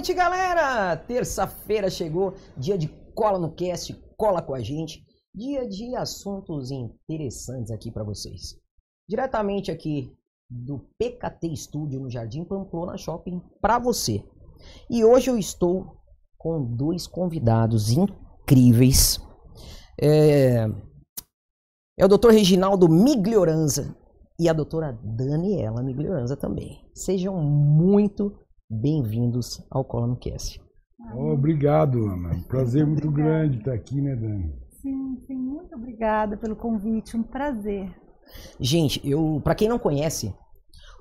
noite, galera! Terça-feira chegou, dia de cola no cast, cola com a gente, dia de assuntos interessantes aqui para vocês. Diretamente aqui do PKT Studio no Jardim Pamplona Shopping para você. E hoje eu estou com dois convidados incríveis. É o Dr. Reginaldo Miglioranza e a doutora Daniela Miglioranza também. Sejam muito bem-vindos ao Cola no Cast. Obrigado, Ana. Um prazer muito grande estar aqui, né, Dani? Sim, muito obrigada pelo convite, um prazer. Gente, para quem não conhece,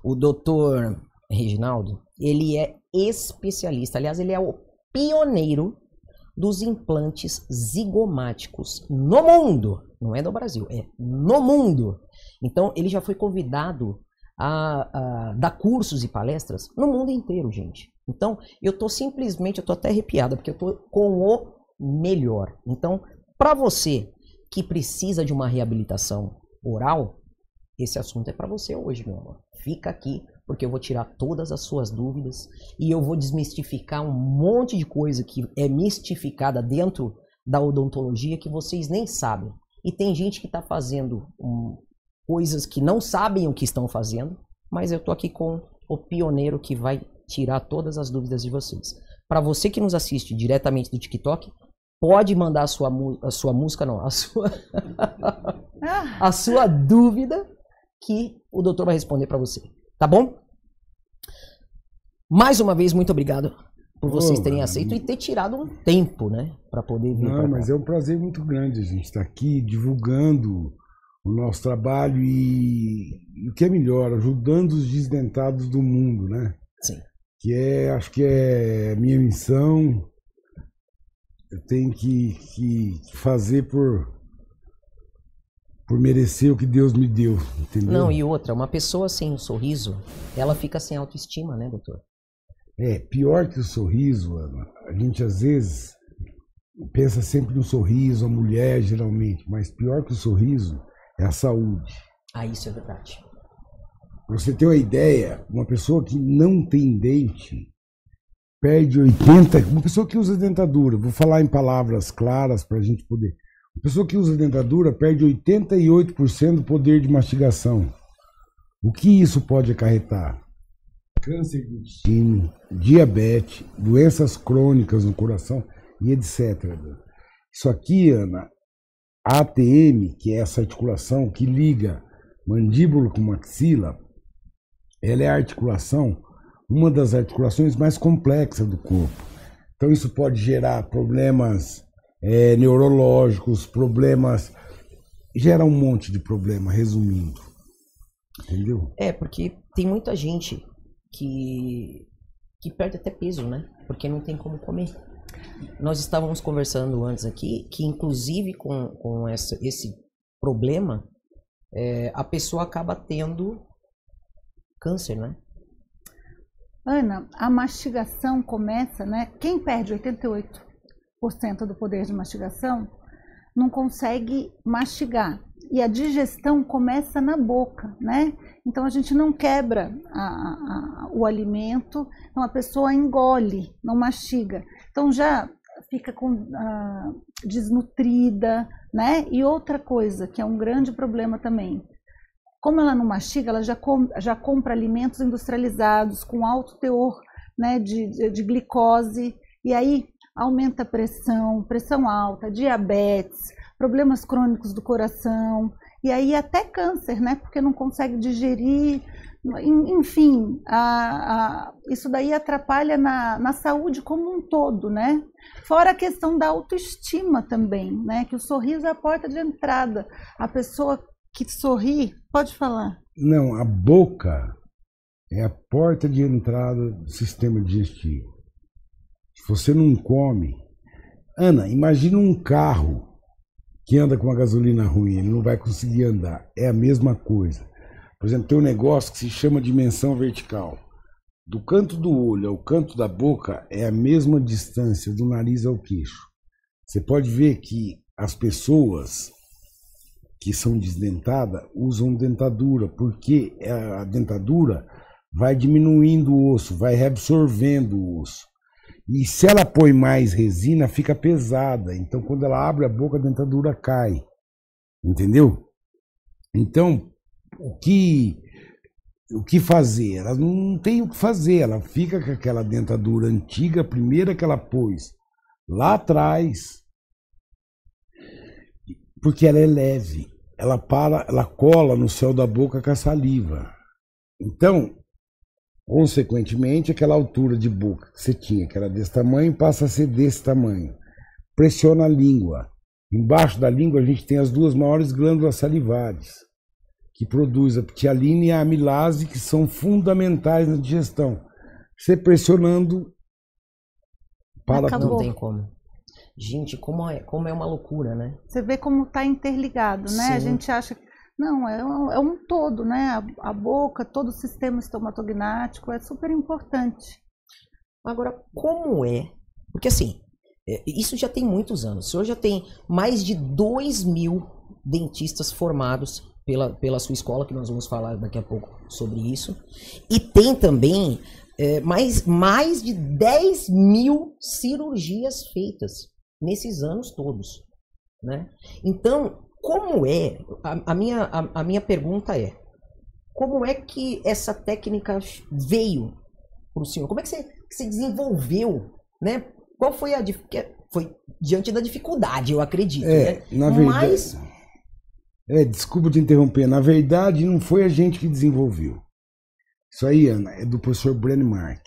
o Dr. Reginaldo, ele é especialista, aliás, ele é o pioneiro dos implantes zigomáticos no mundo. Não é no Brasil, é no mundo. Então, ele já foi convidado a dar cursos e palestras no mundo inteiro, gente. Então, eu tô até arrepiada, porque eu tô com o melhor. Então, para você que precisa de uma reabilitação oral, esse assunto é para você hoje, meu amor. Fica aqui, porque eu vou tirar todas as suas dúvidas e eu vou desmistificar um monte de coisa que é mistificada dentro da odontologia que vocês nem sabem. E tem gente que está fazendo coisas que não sabem o que estão fazendo, mas eu tô aqui com o pioneiro que vai tirar todas as dúvidas de vocês. Para você que nos assiste diretamente do TikTok, pode mandar a sua música, não, a sua dúvida que o doutor vai responder para você, tá bom? Mais uma vez, muito obrigado por vocês terem aceito e ter tirado um tempo, né, para poder vir. Não, mas é um prazer muito grande a gente estar aqui divulgando o nosso trabalho e o que é melhor, ajudando os desdentados do mundo, né? Sim. Acho que é a minha missão. Eu tenho que fazer por merecer o que Deus me deu, entendeu? Não, e outra, uma pessoa sem um sorriso, ela fica sem autoestima, né, doutor? Pior que o sorriso, Ana. A gente às vezes pensa sempre no sorriso, a mulher geralmente, mas pior que o sorriso é a saúde. Ah, isso é verdade. Pra você ter uma ideia, uma pessoa que não tem dente perde 80%. Uma pessoa que usa dentadura, vou falar em palavras claras para a gente poder. Uma pessoa que usa dentadura perde 88% do poder de mastigação. O que isso pode acarretar? Câncer de intestino, diabetes, doenças crônicas no coração e etc. Isso aqui, Ana, a ATM, que é essa articulação que liga mandíbula com maxila, ela é a articulação, uma das articulações mais complexas do corpo. Então isso pode gerar problemas neurológicos, gera um monte de problema, resumindo. Entendeu? Porque tem muita gente que perde até peso, né? Porque não tem como comer. Nós estávamos conversando antes aqui que, inclusive, com esse problema, a pessoa acaba tendo câncer, né? Ana, a mastigação começa, né? Quem perde 88% do poder de mastigação não consegue mastigar. E a digestão começa na boca, né? Então a gente não quebra o alimento, então a pessoa engole, não mastiga. Então já fica desnutrida, né? E outra coisa, que é um grande problema também, como ela não mastiga, ela já compra alimentos industrializados com alto teor, né, de glicose, e aí aumenta a pressão alta, diabetes, problemas crônicos do coração, e aí até câncer, né, porque não consegue digerir, enfim, isso daí atrapalha na saúde como um todo, né? Fora a questão da autoestima também, né, que o sorriso é a porta de entrada. A pessoa que sorri, pode falar. Não, a boca é a porta de entrada do sistema digestivo. Se você não come... Ana, imagina um carro que anda com a gasolina ruim, ele não vai conseguir andar. É a mesma coisa. Por exemplo, tem um negócio que se chama dimensão vertical. Do canto do olho ao canto da boca é a mesma distância do nariz ao queixo. Você pode ver que as pessoas que são desdentadas usam dentadura, porque a dentadura vai diminuindo o osso, vai reabsorvendo o osso. E se ela põe mais resina, fica pesada. Então, quando ela abre a boca, a dentadura cai. Entendeu? Então, o que fazer? Ela não tem o que fazer. Ela fica com aquela dentadura antiga, a primeira que ela pôs lá atrás, porque ela é leve. Ela cola no céu da boca com a saliva. Então, consequentemente, aquela altura de boca que você tinha, que era desse tamanho, passa a ser desse tamanho. Pressiona a língua. Embaixo da língua a gente tem as duas maiores glândulas salivares, que produz a ptialina e a amilase, que são fundamentais na digestão. Você pressionando, para Acabou. Não tem como. Gente, como é uma loucura, né? Você vê como está interligado, né? Sim. A gente acha que não, é um todo, né? A boca, todo o sistema estomatognático é super importante. Agora, como é? Porque assim, isso já tem muitos anos. O senhor já tem mais de 2.000 dentistas formados pela sua escola, que nós vamos falar daqui a pouco sobre isso. E tem também mais de 10.000 cirurgias feitas nesses anos todos, né? Então, como é? A minha pergunta é: como é que essa técnica veio para o senhor? Como é que você desenvolveu, né? Qual foi foi diante da dificuldade, eu acredito, né? Na verdade, Mas desculpa te interromper. Na verdade, não foi a gente que desenvolveu. Isso aí, Ana, é do professor Brennemark.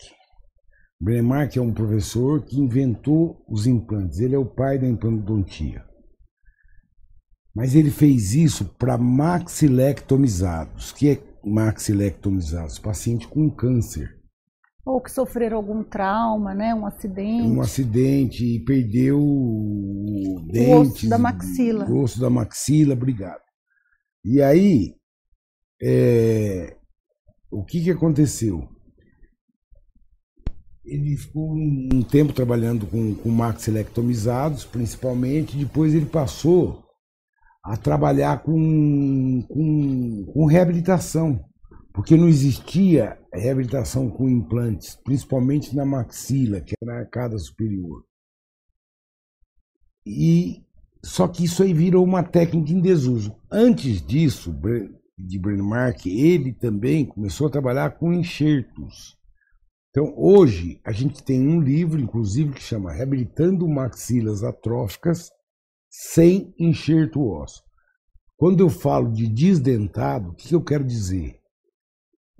Brennemark é um professor que inventou os implantes. Ele é o pai da implantodontia. Mas ele fez isso para maxilectomizados. O que é maxilectomizados? Paciente com câncer. Ou que sofreram algum trauma, né? Um acidente. Um acidente e perdeu dentes, osso da maxila. O osso da maxila, obrigado. E aí, o que aconteceu? Ele ficou um tempo trabalhando com maxilectomizados, principalmente. Depois ele passou a trabalhar com reabilitação, porque não existia reabilitação com implantes, principalmente na maxila, que é na arcada superior. Só que isso aí virou uma técnica em desuso. Antes disso, de Brennemark, ele também começou a trabalhar com enxertos. Então, hoje, a gente tem um livro, inclusive, que chama Reabilitando Maxilas Atróficas sem enxerto ósseo. Quando eu falo de desdentado, o que eu quero dizer?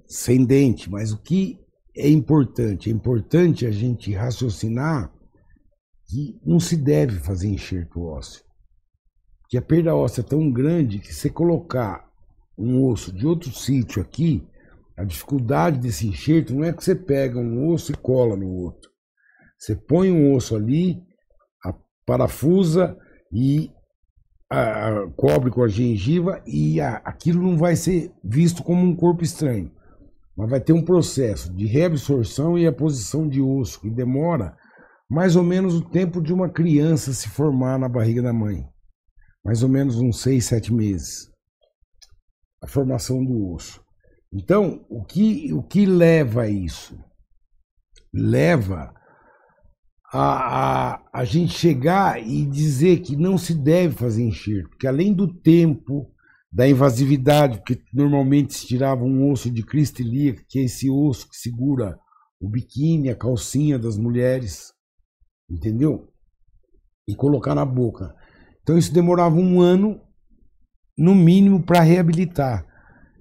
Sem dente, mas o que é importante? É importante a gente raciocinar que não se deve fazer enxerto ósseo. Porque a perda óssea é tão grande que se colocar um osso de outro sítio aqui, a dificuldade desse enxerto não é que você pega um osso e cola no outro. Você põe um osso ali, parafusa e cobre com a gengiva e aquilo não vai ser visto como um corpo estranho. Mas vai ter um processo de reabsorção e a posição de osso que demora mais ou menos o tempo de uma criança se formar na barriga da mãe. Mais ou menos uns 6, 7 meses. A formação do osso. Então, o que leva a isso? Leva a gente chegar e dizer que não se deve fazer enxerto, porque além do tempo, da invasividade, porque normalmente se tirava um osso de crista ilíaca, que é esse osso que segura o biquíni, a calcinha das mulheres, entendeu? E colocar na boca. Então isso demorava 1 ano, no mínimo, para reabilitar.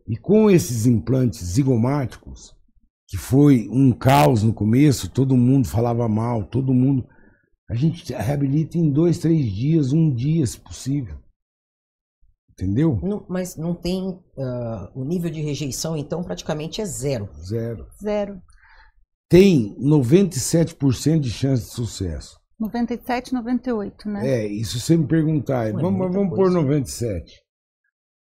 E com esses implantes zigomáticos, que foi um caos no começo, todo mundo falava mal, a gente reabilita em 2, 3 dias, 1 dia, se possível. Entendeu? Mas não tem o nível de rejeição, então praticamente é zero. Zero. Tem 97% de chance de sucesso. 97, 98, né? Isso você me perguntar, vamos pôr 97.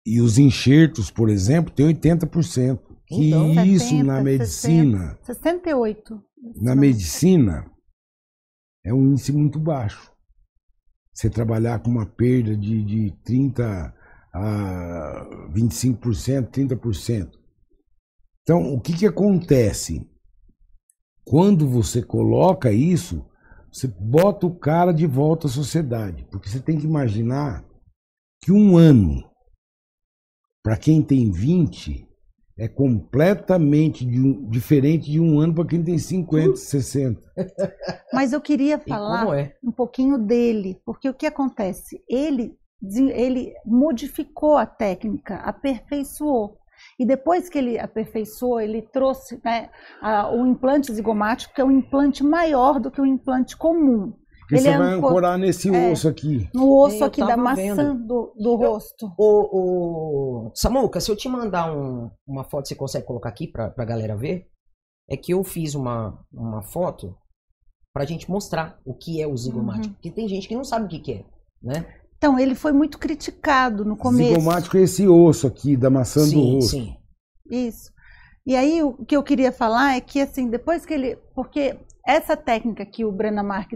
E os enxertos, por exemplo, tem 80%. Então, que isso 70, na medicina, 68. na medicina, é um índice muito baixo. Você trabalhar com uma perda de 30% a 25%, 30%. Então, o que acontece? quando você coloca isso, você bota o cara de volta à sociedade. Porque você tem que imaginar que um ano, para quem tem 20, é completamente diferente de um ano para quem tem 50, 60. Mas eu queria falar um pouquinho dele, porque o que acontece? Ele modificou a técnica, aperfeiçoou. E depois que ele aperfeiçoou, ele trouxe, né, o implante zigomático, que é um implante maior do que o implante comum. Porque você vai ancorar nesse osso aqui. No osso aqui da maçã do rosto. Samuca, se eu te mandar uma foto, você consegue colocar aqui pra galera ver? É que eu fiz uma foto pra gente mostrar o que é o zigomático. Porque tem gente que não sabe o que é, né? Então, ele foi muito criticado no começo. Zigomático é esse osso aqui da maçã do rosto. Sim. Isso. E aí, o que eu queria falar é que, assim, depois que ele... Porque essa técnica que o Brenna Mark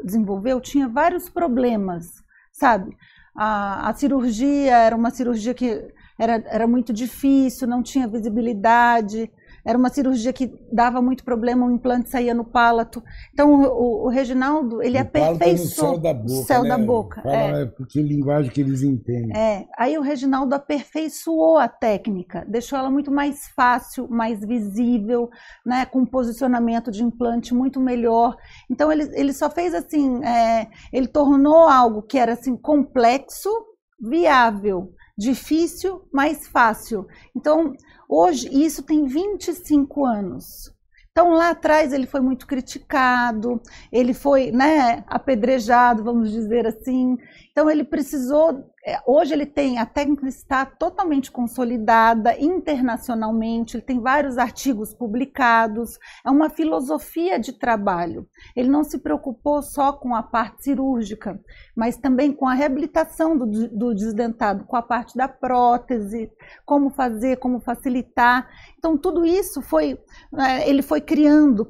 desenvolveu tinha vários problemas, sabe? A cirurgia era uma cirurgia que era muito difícil, não tinha visibilidade, era uma cirurgia que dava muito problema, o implante saía no palato. Então, o Reginaldo, ele aperfeiçoou o céu da boca. É. Porque linguagem que eles entendem. Aí o Reginaldo aperfeiçoou a técnica, deixou ela muito mais fácil, mais visível, né, com um posicionamento de implante muito melhor. Então, ele só fez assim, ele tornou algo que era assim, complexo, viável, difícil, mais fácil. Então, hoje, isso tem 25 anos. Então, lá atrás, ele foi muito criticado, ele foi, né, apedrejado, vamos dizer assim. Então, ele precisou... Hoje, a técnica está totalmente consolidada internacionalmente, ele tem vários artigos publicados, é uma filosofia de trabalho. Ele não se preocupou só com a parte cirúrgica, mas também com a reabilitação do desdentado, com a parte da prótese, como fazer, como facilitar. Então, tudo isso ele foi criando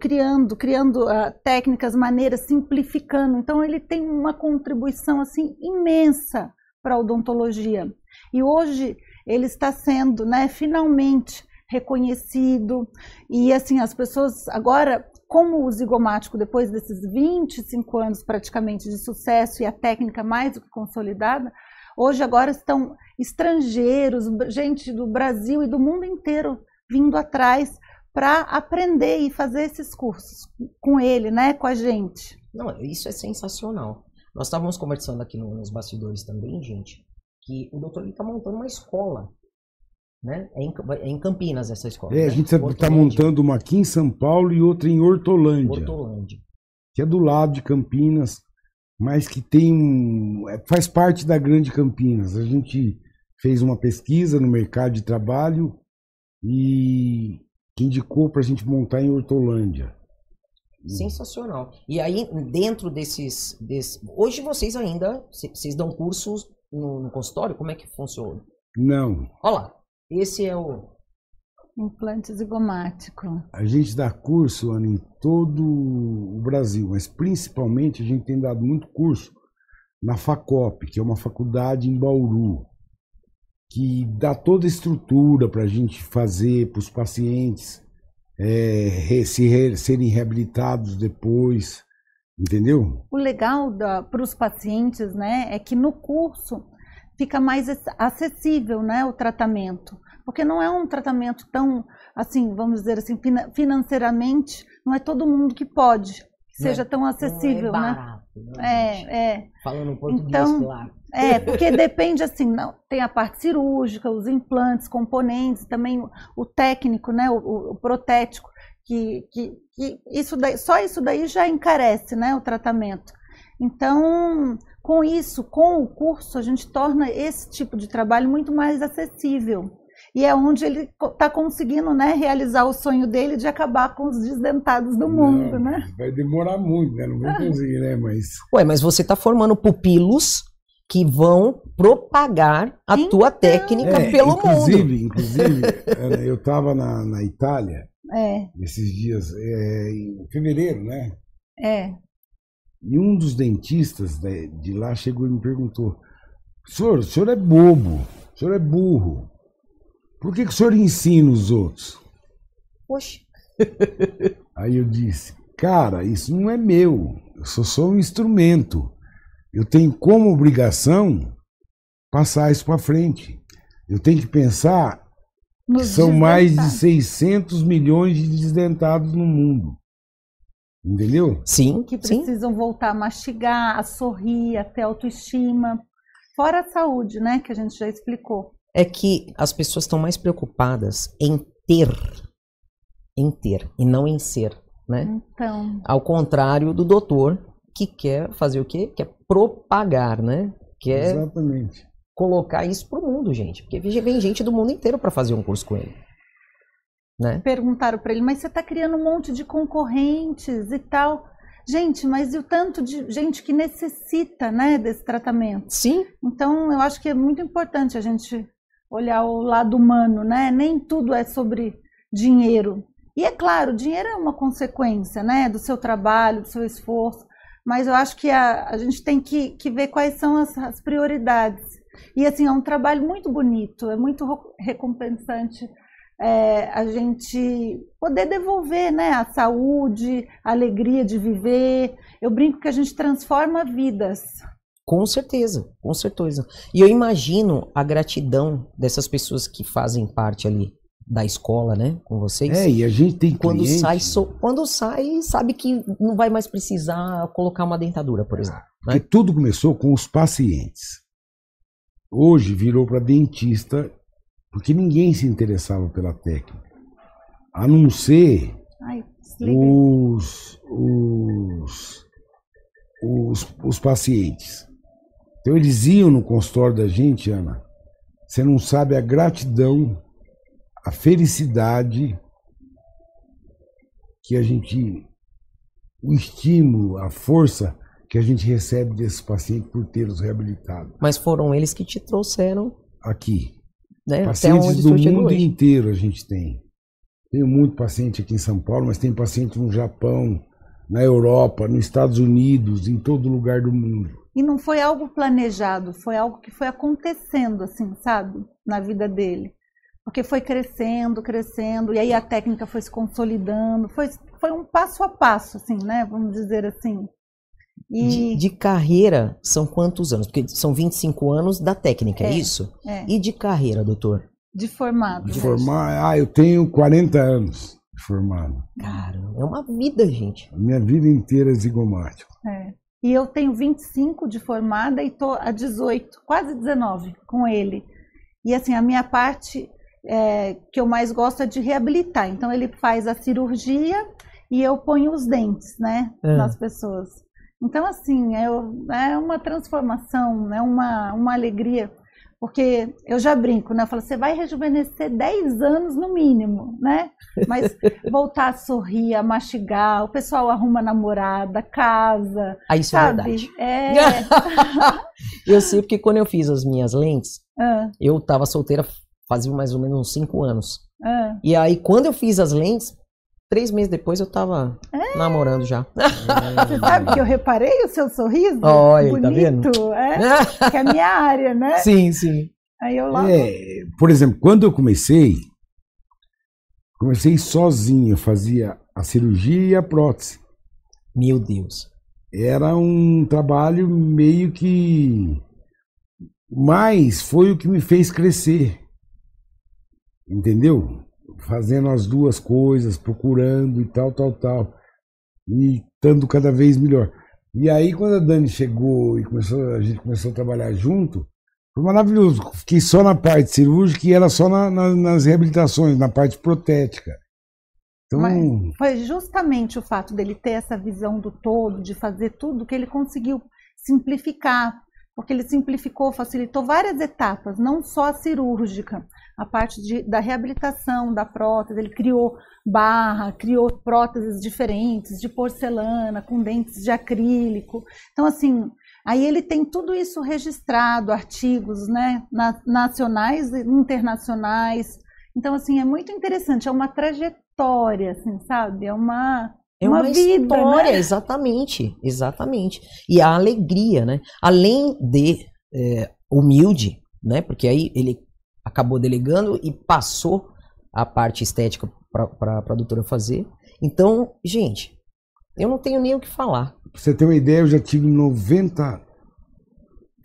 técnicas, maneiras, simplificando. Então, ele tem uma contribuição assim imensa para a odontologia. E hoje ele está sendo, né, finalmente reconhecido. E assim, as pessoas agora, como o zigomático, depois desses 25 anos praticamente de sucesso e a técnica mais do que consolidada, hoje agora estão estrangeiros, gente do Brasil e do mundo inteiro vindo atrás para aprender e fazer esses cursos com ele, né, com a gente. Não, isso é sensacional. Nós estávamos conversando aqui nos bastidores também, gente, que o doutor está montando uma escola, né? É em Campinas essa escola. A gente está montando uma aqui em São Paulo e outra em Hortolândia. Que é do lado de Campinas, mas que faz parte da Grande Campinas. A gente fez uma pesquisa no mercado de trabalho e que indicou para a gente montar em Hortolândia. Sensacional. E aí, dentro desses... Hoje vocês ainda... Vocês dão cursos no consultório? Como é que funciona? Não. Olha lá. Esse é o... Implante zigomático. A gente dá curso, Ana, em todo o Brasil, mas principalmente a gente tem dado muito curso na FACOP, que é uma faculdade em Bauru, que dá toda a estrutura para a gente fazer para os pacientes serem reabilitados depois, entendeu? O legal para os pacientes, né, é que no curso fica mais acessível, né, o tratamento, porque não é um tratamento tão, assim, vamos dizer assim, financeiramente, não é todo mundo que pode, que seja tão acessível, não é barato, né? Falando um português, então, claro. Porque depende, assim, não, tem a parte cirúrgica, os implantes, componentes, também o técnico, né, o protético, que isso daí, só isso daí já encarece, né, o tratamento. Então, com o curso, a gente torna esse tipo de trabalho muito mais acessível. E é onde ele está conseguindo, né, realizar o sonho dele de acabar com os desdentados do mundo, né? Vai demorar muito, né? Não vou conseguir, né? Mas você está formando pupilos que vão propagar a tua técnica pelo mundo. Inclusive, eu estava na Itália esses dias, em fevereiro, né? E um dos dentistas de lá chegou e me perguntou: o senhor é bobo, o senhor é burro. Por que o senhor ensina os outros? Poxa. Aí eu disse, cara, isso não é meu. Eu sou só um instrumento. Eu tenho como obrigação passar isso para frente. Eu tenho que pensar que são mais de 600 milhões de desdentados no mundo. Entendeu? Sim, que precisam voltar a mastigar, a sorrir, a ter autoestima. Fora a saúde, né, que a gente já explicou. É que as pessoas estão mais preocupadas em ter, e não em ser, né? Então, Ao contrário do doutor, que quer fazer o quê? Quer propagar, né? Quer Exatamente. colocar isso pro mundo, gente. Porque vem gente do mundo inteiro para fazer um curso com ele. Né? perguntaram para ele, mas você está criando um monte de concorrentes e tal. Gente, mas e o tanto de gente que necessita, né, desse tratamento? Sim. Então, eu acho que é muito importante a gente olhar o lado humano, né? Nem tudo é sobre dinheiro. E é claro, o dinheiro é uma consequência, né, do seu trabalho, do seu esforço, mas eu acho que a gente tem que ver quais são as prioridades. E assim, é um trabalho muito bonito, é muito recompensante a gente poder devolver, né, a saúde, a alegria de viver. Eu brinco que a gente transforma vidas. Com certeza, com certeza. E eu imagino a gratidão dessas pessoas que fazem parte ali da escola, né, com vocês. E a gente tem quando cliente, quando sai, sabe que não vai mais precisar colocar uma dentadura, por exemplo. porque tudo começou com os pacientes. Hoje virou para dentista, porque ninguém se interessava pela técnica. A não ser Ai, desliga. os pacientes. Então eles iam no consultório da gente, Ana. Você não sabe a gratidão, a felicidade que a gente, o estímulo, a força que a gente recebe desses pacientes por tê-los reabilitado. Mas foram eles que te trouxeram, Aqui. né, até Pacientes onde do você chegou mundo hoje. inteiro a gente tem. Tenho muito paciente aqui em São Paulo, mas tem paciente no Japão, na Europa, nos Estados Unidos, em todo lugar do mundo. E não foi algo planejado, foi algo que foi acontecendo, assim, sabe, na vida dele. Porque foi crescendo, crescendo, e aí a técnica foi se consolidando, foi um passo a passo, assim, né, vamos dizer assim. E De carreira, são quantos anos? Porque são 25 anos da técnica, é isso? é. E de carreira, doutor? De formado. De formar, eu tenho 40 anos de formado. Cara, é uma vida, gente. A minha vida inteira é zigomático. É. E eu tenho 25 de formada e estou há 18, quase 19 com ele. E assim, a minha parte que eu mais gosto é de reabilitar. Então ele faz a cirurgia e eu ponho os dentes, né, nas pessoas. Então assim, é uma transformação, é uma alegria. Porque eu já brinco, né? Eu falo, você vai rejuvenescer 10 anos no mínimo, né? Mas voltar a sorrir, a mastigar, o pessoal arruma namorada, casa. Ah, isso sabe? é verdade. É. Eu sei porque quando eu fiz as minhas lentes, eu tava solteira fazia mais ou menos uns 5 anos. E aí, quando eu fiz as lentes, 3 meses depois eu tava namorando já. Você sabe que eu reparei o seu sorriso? Olha, bonito, tá vendo? Que é a minha área, né? Sim, sim. Aí eu lá. Por exemplo, quando eu comecei sozinho, eu fazia a cirurgia e a prótese. Meu Deus. Era um trabalho meio que... Mas foi o que me fez crescer. Entendeu? Fazendo as duas coisas, procurando e tal. E estando cada vez melhor. E aí, quando a Dani chegou e a gente começou a trabalhar junto, foi maravilhoso. Fiquei só na parte cirúrgica e era só nas reabilitações, na parte protética. Então, mas foi justamente o fato dele ter essa visão do todo, de fazer tudo, que ele conseguiu simplificar. Porque ele simplificou, facilitou várias etapas, não só a cirúrgica, a parte da reabilitação da prótese. Ele criou barra, criou próteses diferentes, de porcelana, com dentes de acrílico. Então, assim, aí ele tem tudo isso registrado, artigos, né, nacionais e internacionais. Então, assim, é muito interessante, é uma trajetória, assim, sabe? É uma vida, história, né? exatamente. E a alegria, né? Além de humilde, né? Porque aí ele acabou delegando e passou a parte estética para a doutora fazer. Então, gente, eu não tenho nem o que falar. Pra você ter uma ideia, eu já tive 90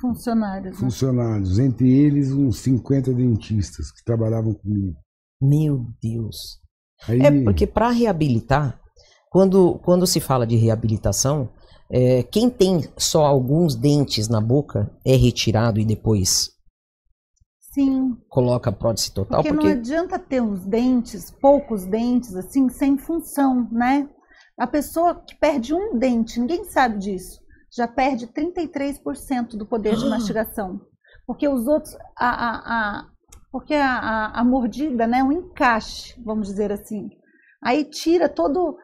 Funcionários. Né? funcionários, entre eles uns 50 dentistas que trabalhavam comigo. Meu Deus. Aí, É porque para reabilitar, quando se fala de reabilitação, quem tem só alguns dentes na boca é retirado e depois Sim. coloca a prótese total. Porque não adianta ter os dentes, poucos dentes, assim, sem função, né? A pessoa que perde um dente, ninguém sabe disso, já perde 33% do poder de mastigação. Porque os outros, porque a mordida, né, um encaixe, vamos dizer assim. Aí tira todo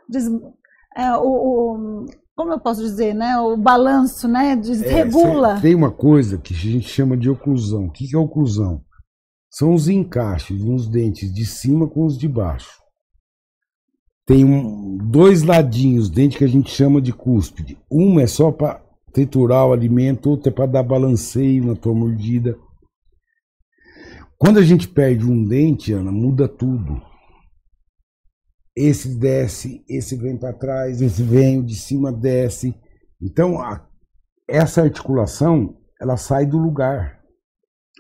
como eu posso dizer, né, o balanço, né, desregula. Tem uma coisa que a gente chama de oclusão. O que é oclusão? São os encaixes nos dentes de cima com os de baixo. Tem dois ladinhos, dente que a gente chama de cúspide. Uma é só para triturar o alimento, outra é para dar balanceio na tua mordida. Quando a gente perde um dente, Ana, muda tudo. Esse desce, esse vem para trás, esse vem, o de cima desce. Então, essa articulação, ela sai do lugar.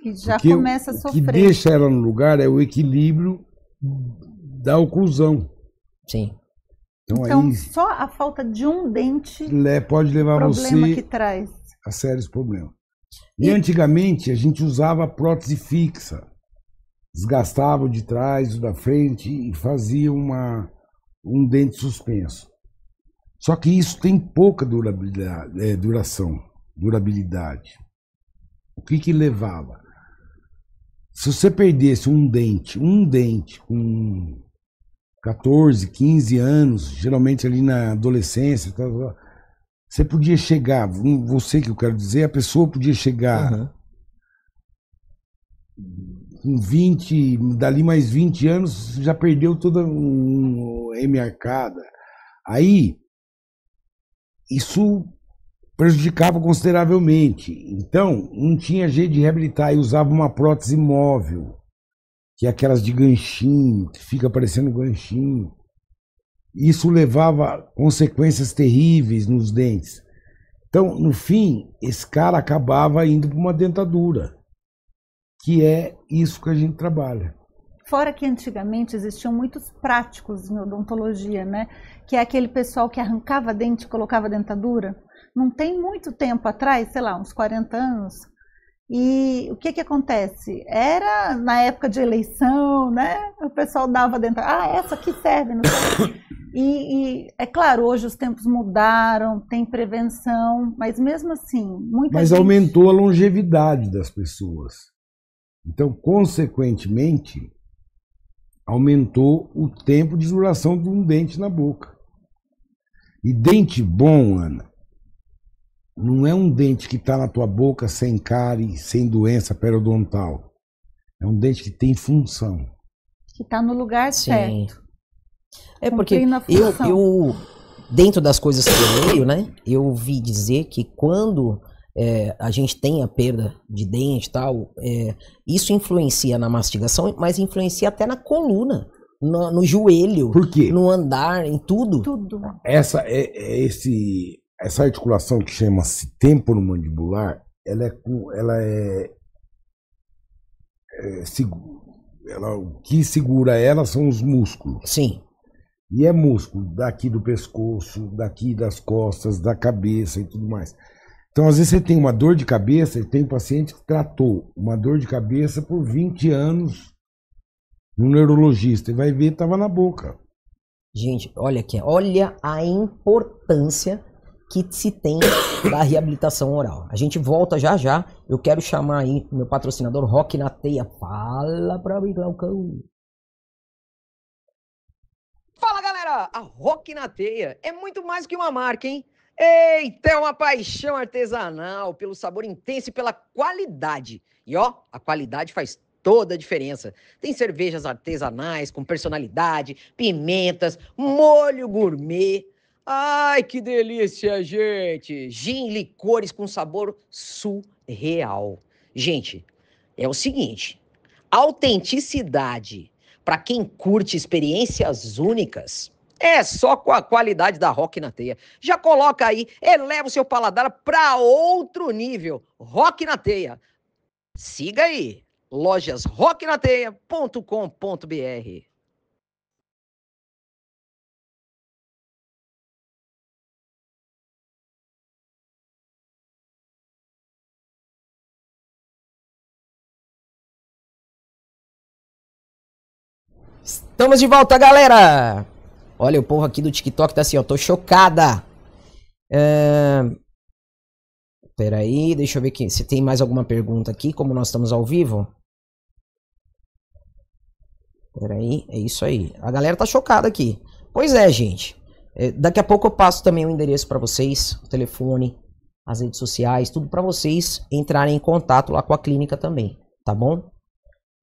E já começa a sofrer. O que deixa ela no lugar é o equilíbrio da oclusão. Sim. Então aí, só a falta de um dente pode levar problema você que traz a sérios problemas. E antigamente a gente usava prótese fixa. Desgastava o de trás, o da frente e fazia um dente suspenso. Só que isso tem pouca durabilidade. O que levava? Se você perdesse um dente com 14, 15 anos, geralmente ali na adolescência, você podia chegar, você que eu quero dizer, a pessoa podia chegar com 20, dali mais 20 anos, já perdeu toda uma M-arcada. Aí, isso prejudicava consideravelmente. Então, não tinha jeito de reabilitar e usava uma prótese móvel, que é aquelas de ganchinho, que fica parecendo ganchinho. Isso levava consequências terríveis nos dentes. Então, no fim, esse cara acabava indo para uma dentadura, que é isso que a gente trabalha. Fora que antigamente existiam muitos práticos em odontologia, né? Que é aquele pessoal que arrancava dente e colocava dentadura. Não tem muito tempo atrás, sei lá, uns 40 anos. E o que acontece? Era na época de eleição, né? O pessoal dava dentadura. Essa aqui serve, não sei. E é claro, hoje os tempos mudaram, tem prevenção, mas mesmo assim, muita gente... aumentou a longevidade das pessoas. Então, consequentemente, aumentou o tempo de duração de um dente na boca. E dente bom, Ana, não é um dente que está na tua boca sem cárie, sem doença periodontal. É um dente que tem função. Que está no lugar certo. É porque eu, dentro das coisas que eu leio, né, eu ouvi dizer que quando a gente tem a perda de dente e tal, isso influencia na mastigação, mas influencia até na coluna, no joelho, por quê? No andar, em tudo. Tudo. Essa articulação que chama-se temporomandibular, o que segura ela são os músculos. Sim. E é músculo daqui do pescoço, daqui das costas, da cabeça e tudo mais. Então, às vezes você tem uma dor de cabeça, e tem um paciente que tratou uma dor de cabeça por 20 anos no neurologista, e vai ver, estava na boca. Gente, olha aqui, olha a importância que se tem da reabilitação oral. A gente volta já já. Eu quero chamar aí meu patrocinador Rock na Teia. Fala pra mim, Glaucão. Fala, galera! A Rock na Teia é muito mais que uma marca, hein? Eita, é uma paixão artesanal pelo sabor intenso e pela qualidade. E ó, a qualidade faz toda a diferença. Tem cervejas artesanais com personalidade, pimentas, molho gourmet. Ai, que delícia, gente! Gin, licores com sabor surreal. Gente, é o seguinte, autenticidade para quem curte experiências únicas É só com a qualidade da Rock na Teia. Já coloca aí, eleva o seu paladar para outro nível. Rock na Teia. Siga aí, lojasrocknateia.com.br. Estamos de volta, galera! Olha, o povo aqui do TikTok tá assim, ó, tô chocada. Peraí, deixa eu ver aqui, se tem mais alguma pergunta aqui, como nós estamos ao vivo. Peraí, é isso aí. A galera tá chocada aqui. Pois é, gente. Daqui a pouco eu passo também o endereço pra vocês, o telefone, as redes sociais, tudo pra vocês entrarem em contato lá com a clínica também, tá bom?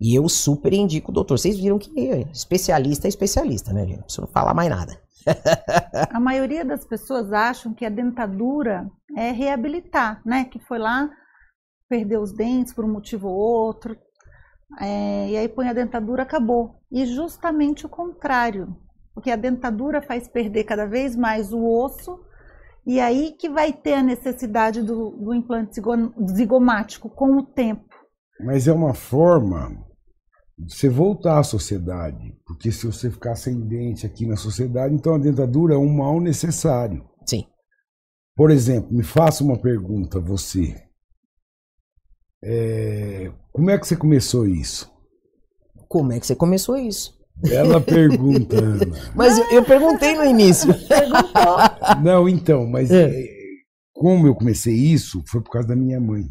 E eu super indico o doutor. Vocês viram que especialista é especialista, né, gente? Não preciso falar mais nada. A maioria das pessoas acham que a dentadura é reabilitar, né? Que foi lá, perdeu os dentes por um motivo ou outro, e aí põe a dentadura, acabou. E justamente o contrário, porque a dentadura faz perder cada vez mais o osso, e aí que vai ter a necessidade do implante zigomático com o tempo. Mas é uma forma de você voltar à sociedade. Porque se você ficar sem dente aqui na sociedade, então a dentadura é um mal necessário. Sim. Por exemplo, me faça uma pergunta, você. Como é que você começou isso? Como é que você começou isso? Bela pergunta, Ana. Mas eu perguntei no início. Não, então, mas como eu comecei isso, foi por causa da minha mãe.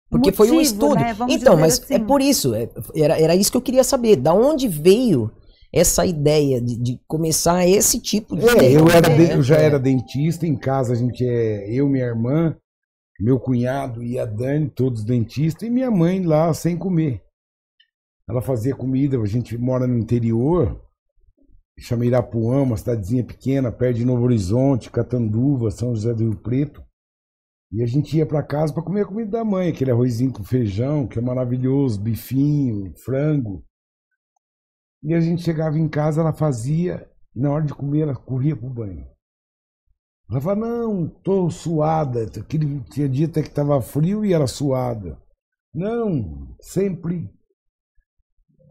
Porque foi um estudo. Né? Então, mas assim, é por isso. Era isso que eu queria saber. Da onde veio essa ideia de começar esse tipo de... Eu já era dentista. Em casa a gente eu, minha irmã, meu cunhado e a Dani, todos dentistas. E minha mãe lá sem comer. Ela fazia comida. A gente mora no interior. Chama Irapuã, uma cidadezinha pequena, perto de Novo Horizonte, Catanduva, São José do Rio Preto. E a gente ia para casa para comer a comida da mãe, aquele arrozinho com feijão, que é maravilhoso, bifinho, frango. E a gente chegava em casa, ela fazia, e na hora de comer ela corria pro banho. Ela falava, não, tô suada. Tinha dia até que tava frio e era suada. Não, sempre.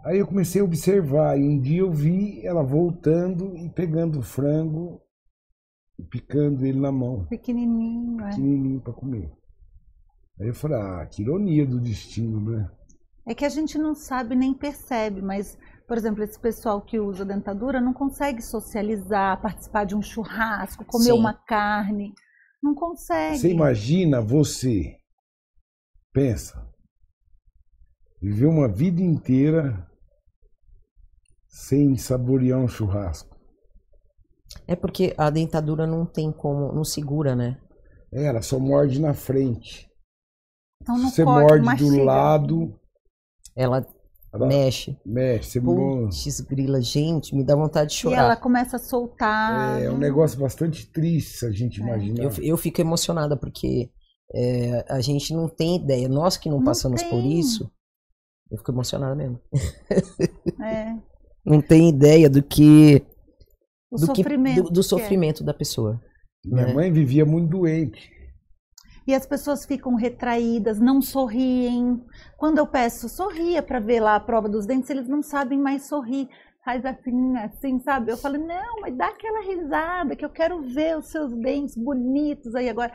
Aí eu comecei a observar, e um dia eu vi ela voltando e pegando o frango, picando ele na mão. Pequenininho, Pequenininho para comer. Aí eu falei, que ironia do destino, né? É que a gente não sabe nem percebe, mas, por exemplo, esse pessoal que usa dentadura não consegue socializar, participar de um churrasco, comer uma carne. Não consegue. Você imagina você, pensa, viver uma vida inteira sem saborear um churrasco. É porque a dentadura não tem como, não segura, né? Ela só morde na frente. Então não você corta, morde mastiga. do lado. Ela mexe. Mexe. Putz, grila, gente, me dá vontade de chorar. E ela começa a soltar. É um negócio bastante triste se a gente imaginar. Eu fico emocionada porque a gente não tem ideia. Nós que não passamos por isso, eu fico emocionada mesmo. Não tem ideia do que... Do sofrimento da pessoa. Minha mãe vivia muito doente. E as pessoas ficam retraídas, não sorriem. Quando eu peço, sorria para ver lá a prova dos dentes, eles não sabem mais sorrir. Faz assim, sabe? Eu falo, não, mas dá aquela risada que eu quero ver os seus dentes bonitos aí agora.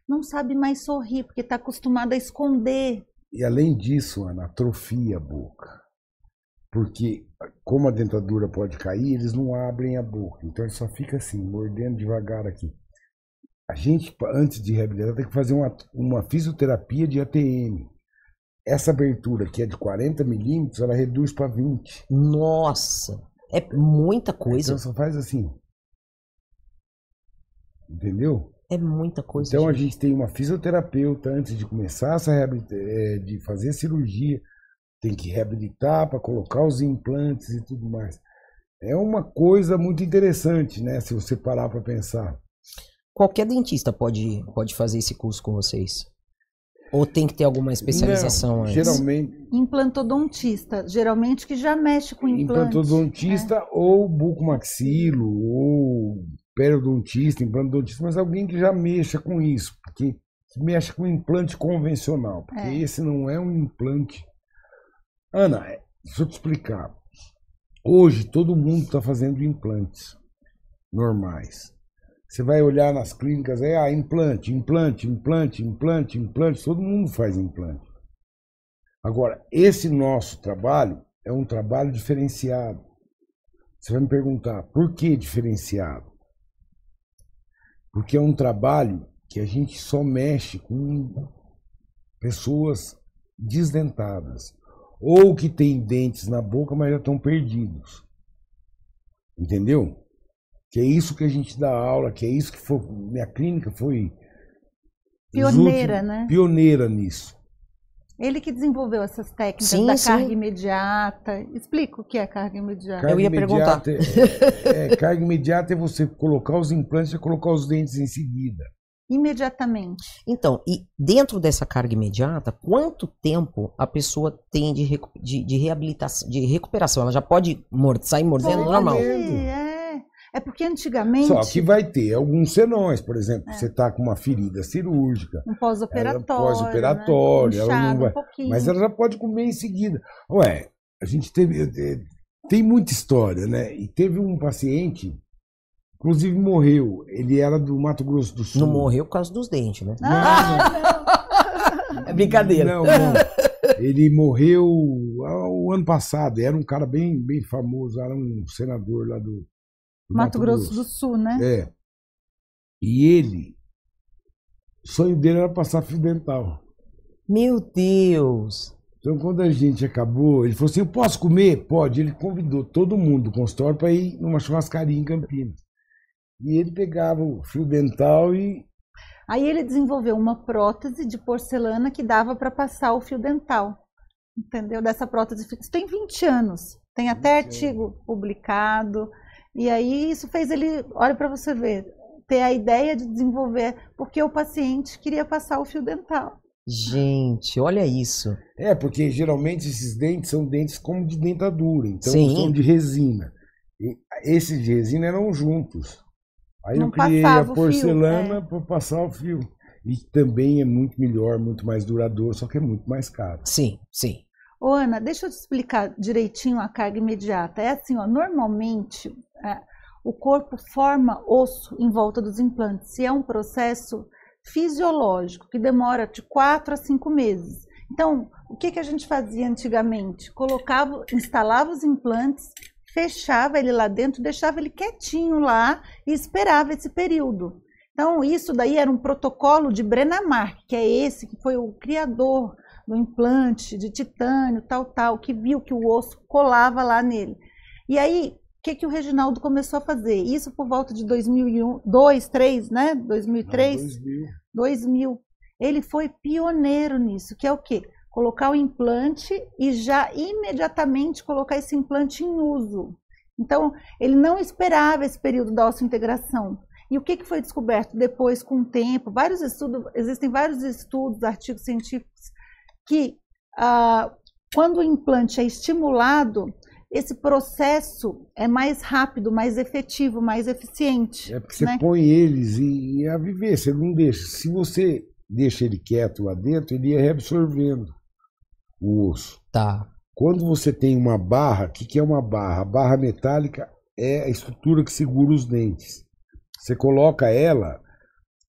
Não sabe mais sorrir, porque está acostumado a esconder. E além disso, Ana, atrofia a boca. Porque como a dentadura pode cair, eles não abrem a boca. Então ele só fica assim, mordendo devagar aqui. A gente, antes de reabilitar, tem que fazer uma fisioterapia de ATM. Essa abertura, que é de 40 milímetros, ela reduz para 20. Nossa! É muita coisa. Então só faz assim. Entendeu? É muita coisa. Então a gente tem uma fisioterapeuta antes de começar essa de fazer cirurgia. Tem que reabilitar para colocar os implantes e tudo mais. É uma coisa muito interessante, né? Se você parar para pensar. Qualquer dentista pode fazer esse curso com vocês. Ou tem que ter alguma especialização Não, antes? geralmente, Implantodontista, geralmente que já mexe com implante. implantodontista ou bucomaxilo, ou periodontista, implantodontista, mas alguém que já mexa com isso, porque que mexe com implante convencional, porque esse não é um implante. Ana, deixa eu te explicar. Hoje todo mundo está fazendo implantes normais. Você vai olhar nas clínicas, implante, todo mundo faz implante. Agora, esse nosso trabalho é um trabalho diferenciado. Você vai me perguntar, por que diferenciado? Porque é um trabalho que a gente só mexe com pessoas desdentadas, ou que têm dentes na boca, mas já estão perdidos. Entendeu? Que é isso que a gente dá aula, que é isso que foi. Minha clínica foi Pioneira, né? Pioneira nisso. Ele que desenvolveu essas técnicas Sim, da sim. carga imediata. Explica o que é carga imediata. Eu ia perguntar. Carga imediata é você colocar os implantes e colocar os dentes em seguida. Imediatamente. Então, e dentro dessa carga imediata, quanto tempo a pessoa tem de reabilitação, de recuperação? Ela já pode sair mordendo normal? É porque antigamente... Só que vai ter alguns senões, por exemplo, você está com uma ferida cirúrgica. Um pós-operatório. Pós-operatório. Né? Ela não vai, um mas ela já pode comer em seguida. Ué, a gente tem muita história, né? E teve um paciente, inclusive morreu. Ele era do Mato Grosso do Sul. Não morreu por causa dos dentes, né? Não. É brincadeira. Não. Ele morreu o ano passado. Era um cara bem famoso. Era um senador lá do Mato Grosso do Sul, né? É. E ele, o sonho dele era passar fio dental. Meu Deus! Então, quando a gente acabou, ele falou assim: eu posso comer? Pode. Ele convidou todo mundo do consultório para ir numa churrascaria em Campinas. E ele pegava o fio dental e... Aí ele desenvolveu uma prótese de porcelana que dava para passar o fio dental. Entendeu? Dessa prótese. Isso tem 20 anos. Tem até artigo publicado. E aí isso fez ele, olha para você ver, ter a ideia de desenvolver, porque o paciente queria passar o fio dental. Gente, olha isso. Porque geralmente esses dentes são dentes como de dentadura, então Sim. são de resina. E esses de resina eram juntos. Aí Não eu criei a passava o porcelana fio, para passar o fio. E também é muito melhor, muito mais duradouro, só que é muito mais caro. Sim, sim. Ô, Ana, deixa eu te explicar direitinho a carga imediata. É assim, ó, normalmente o corpo forma osso em volta dos implantes. E é um processo fisiológico que demora de 4 a 5 meses. Então, o que a gente fazia antigamente? Instalava os implantes, fechava ele lá dentro, deixava ele quietinho lá e esperava esse período. Então, isso daí era um protocolo de Brenner, que é esse que foi o criador do implante de titânio, tal, que viu que o osso colava lá nele. E aí, o que o Reginaldo começou a fazer? Isso por volta de 2001, 2003, né? 2003? 2000. Ele foi pioneiro nisso, que é o quê? Colocar o implante e já imediatamente colocar esse implante em uso. Então, ele não esperava esse período da osseointegração. E o que foi descoberto depois, com o tempo? Existem vários estudos, artigos científicos, que quando o implante é estimulado, esse processo é mais rápido, mais efetivo, mais eficiente. É porque você põe eles a viver, você não deixa. Se você deixa ele quieto lá dentro, ele ia reabsorvendo o osso. Tá. Quando você tem uma barra, o que é uma barra? A barra metálica é a estrutura que segura os dentes. Você coloca ela,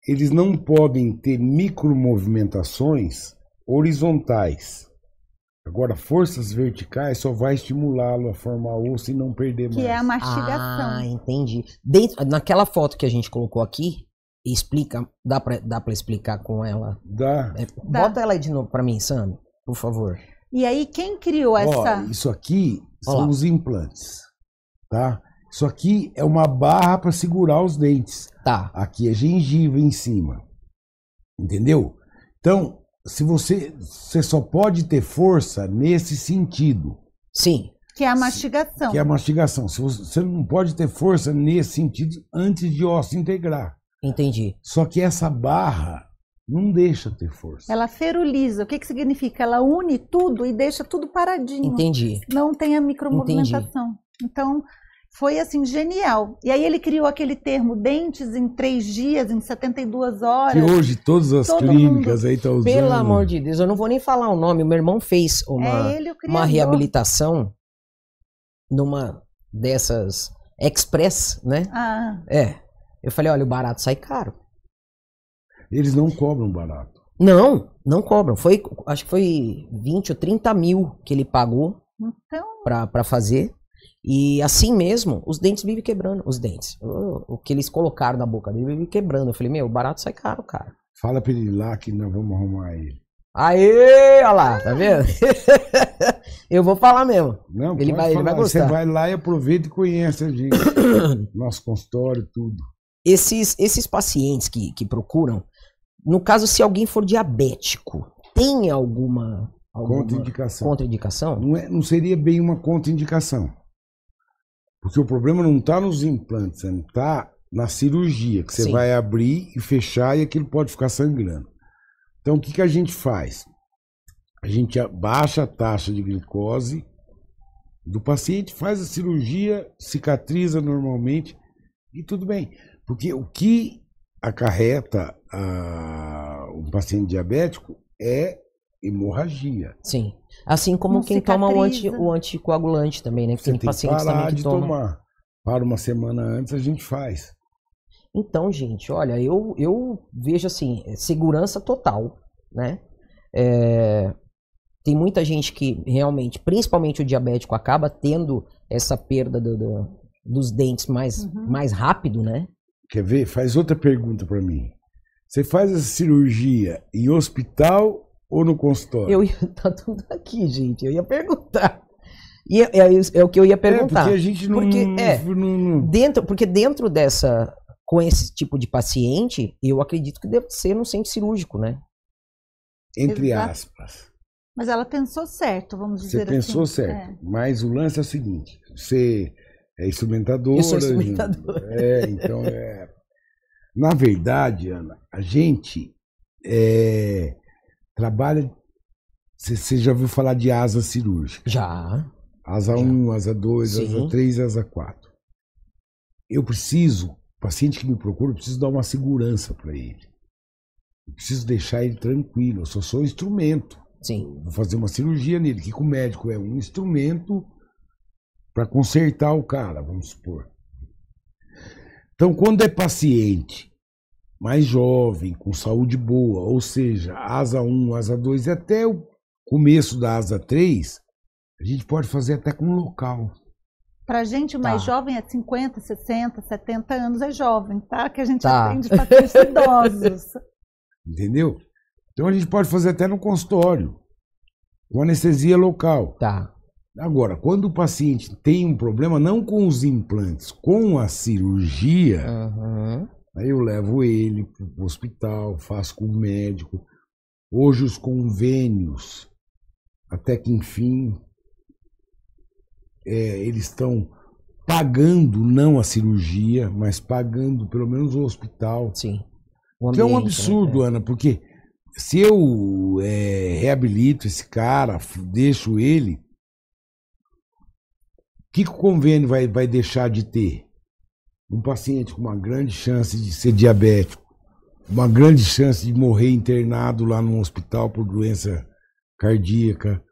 eles não podem ter micromovimentações horizontais. Agora, forças verticais só vai estimulá-lo a formar osso e não perder mais. Que é a mastigação. Ah, entendi. Naquela foto que a gente colocou aqui, explica, dá pra explicar com ela? Dá. Bota ela aí de novo pra mim, Sam, por favor. E aí, quem criou essa... Isso aqui são os implantes, tá? Isso aqui é uma barra para segurar os dentes. Tá. Aqui é gengiva em cima. Entendeu? Então, se você só pode ter força nesse sentido. Sim. Que é a mastigação. Que é a mastigação. Você não pode ter força nesse sentido antes de osso integrar. Entendi. Só que essa barra, não deixa ter força. Ela feruliza. O que que significa? Ela une tudo e deixa tudo paradinho. Entendi. Não tem a micromovimentação. Então, foi assim, genial. E aí ele criou aquele termo dentes em 3 dias, em 72 horas. Que hoje todas as Todo clínicas mundo... aí estão usando. Pelo amor de Deus, eu não vou nem falar o nome. O meu irmão fez uma reabilitação numa dessas express, né? Ah. Eu falei, olha, o barato sai caro. Eles não cobram barato. Não cobram. Acho que foi 20 ou 30 mil que ele pagou pra fazer. E assim mesmo, os dentes vivem quebrando. Os dentes. O que eles colocaram na boca dele vive quebrando. Eu falei, meu, o barato sai caro, cara. Fala pra ele ir lá que nós vamos arrumar ele. Aê, olha lá, tá vendo? Eu vou falar mesmo. Não, ele vai gostar. Você vai lá e aproveita e conhece a gente. Nosso consultório, tudo. Esses pacientes que procuram, no caso, se alguém for diabético, tem alguma contraindicação? Não seria bem uma contraindicação. Porque o problema não está nos implantes, está na cirurgia, que você vai abrir e fechar e aquilo pode ficar sangrando. Então, o que a gente faz? A gente baixa a taxa de glicose do paciente, faz a cirurgia, cicatriza normalmente e tudo bem. Porque o que acarreta um paciente diabético é hemorragia. Sim. Assim como quem toma o anticoagulante também, né? Você tem que parar de tomar. Para uma semana antes a gente faz. Então, gente, olha, eu vejo assim, segurança total, né? Tem muita gente que realmente, principalmente o diabético, acaba tendo essa perda dos dentes mais rápido, né? Quer ver? Faz outra pergunta para mim. Você faz essa cirurgia em hospital ou no consultório? Tá tudo aqui, gente. Eu ia perguntar. E é o que eu ia perguntar. Porque a gente não... Porque dentro dessa... Com esse tipo de paciente, eu acredito que deve ser no centro cirúrgico, né? Entre aspas. Mas ela pensou certo, vamos dizer assim. Você pensou certo. Mas o lance é o seguinte. Você é instrumentadora. Eu sou instrumentadora. Então Na verdade, Ana, a gente trabalha... Você já ouviu falar de asa cirúrgica? Já. Asa 1, asa 2, asa 3, asa 4. Eu preciso... O paciente que me procura, eu preciso dar uma segurança para ele. Eu preciso deixar ele tranquilo. Eu só sou um instrumento. Sim. Vou fazer uma cirurgia nele, que o médico é um instrumento para consertar o cara, vamos supor. Então, quando é paciente mais jovem, com saúde boa, ou seja, asa 1, asa 2, e até o começo da asa 3, a gente pode fazer até com local. Pra gente mais jovem é 50, 60, 70 anos é jovem, tá? Que a gente atende pacientes idosos. Entendeu? Então a gente pode fazer até no consultório, com anestesia local. Tá. Agora, quando o paciente tem um problema, não com os implantes, com a cirurgia, aí eu levo ele para o hospital, faço com o médico. Hoje os convênios, até que enfim... eles estão pagando não a cirurgia, mas pagando pelo menos o hospital. Sim. Que é um absurdo, né? Ana, porque se eu reabilito esse cara, deixo ele, o que o convênio vai deixar de ter? Um paciente com uma grande chance de ser diabético, uma grande chance de morrer internado lá no hospital por doença cardíaca,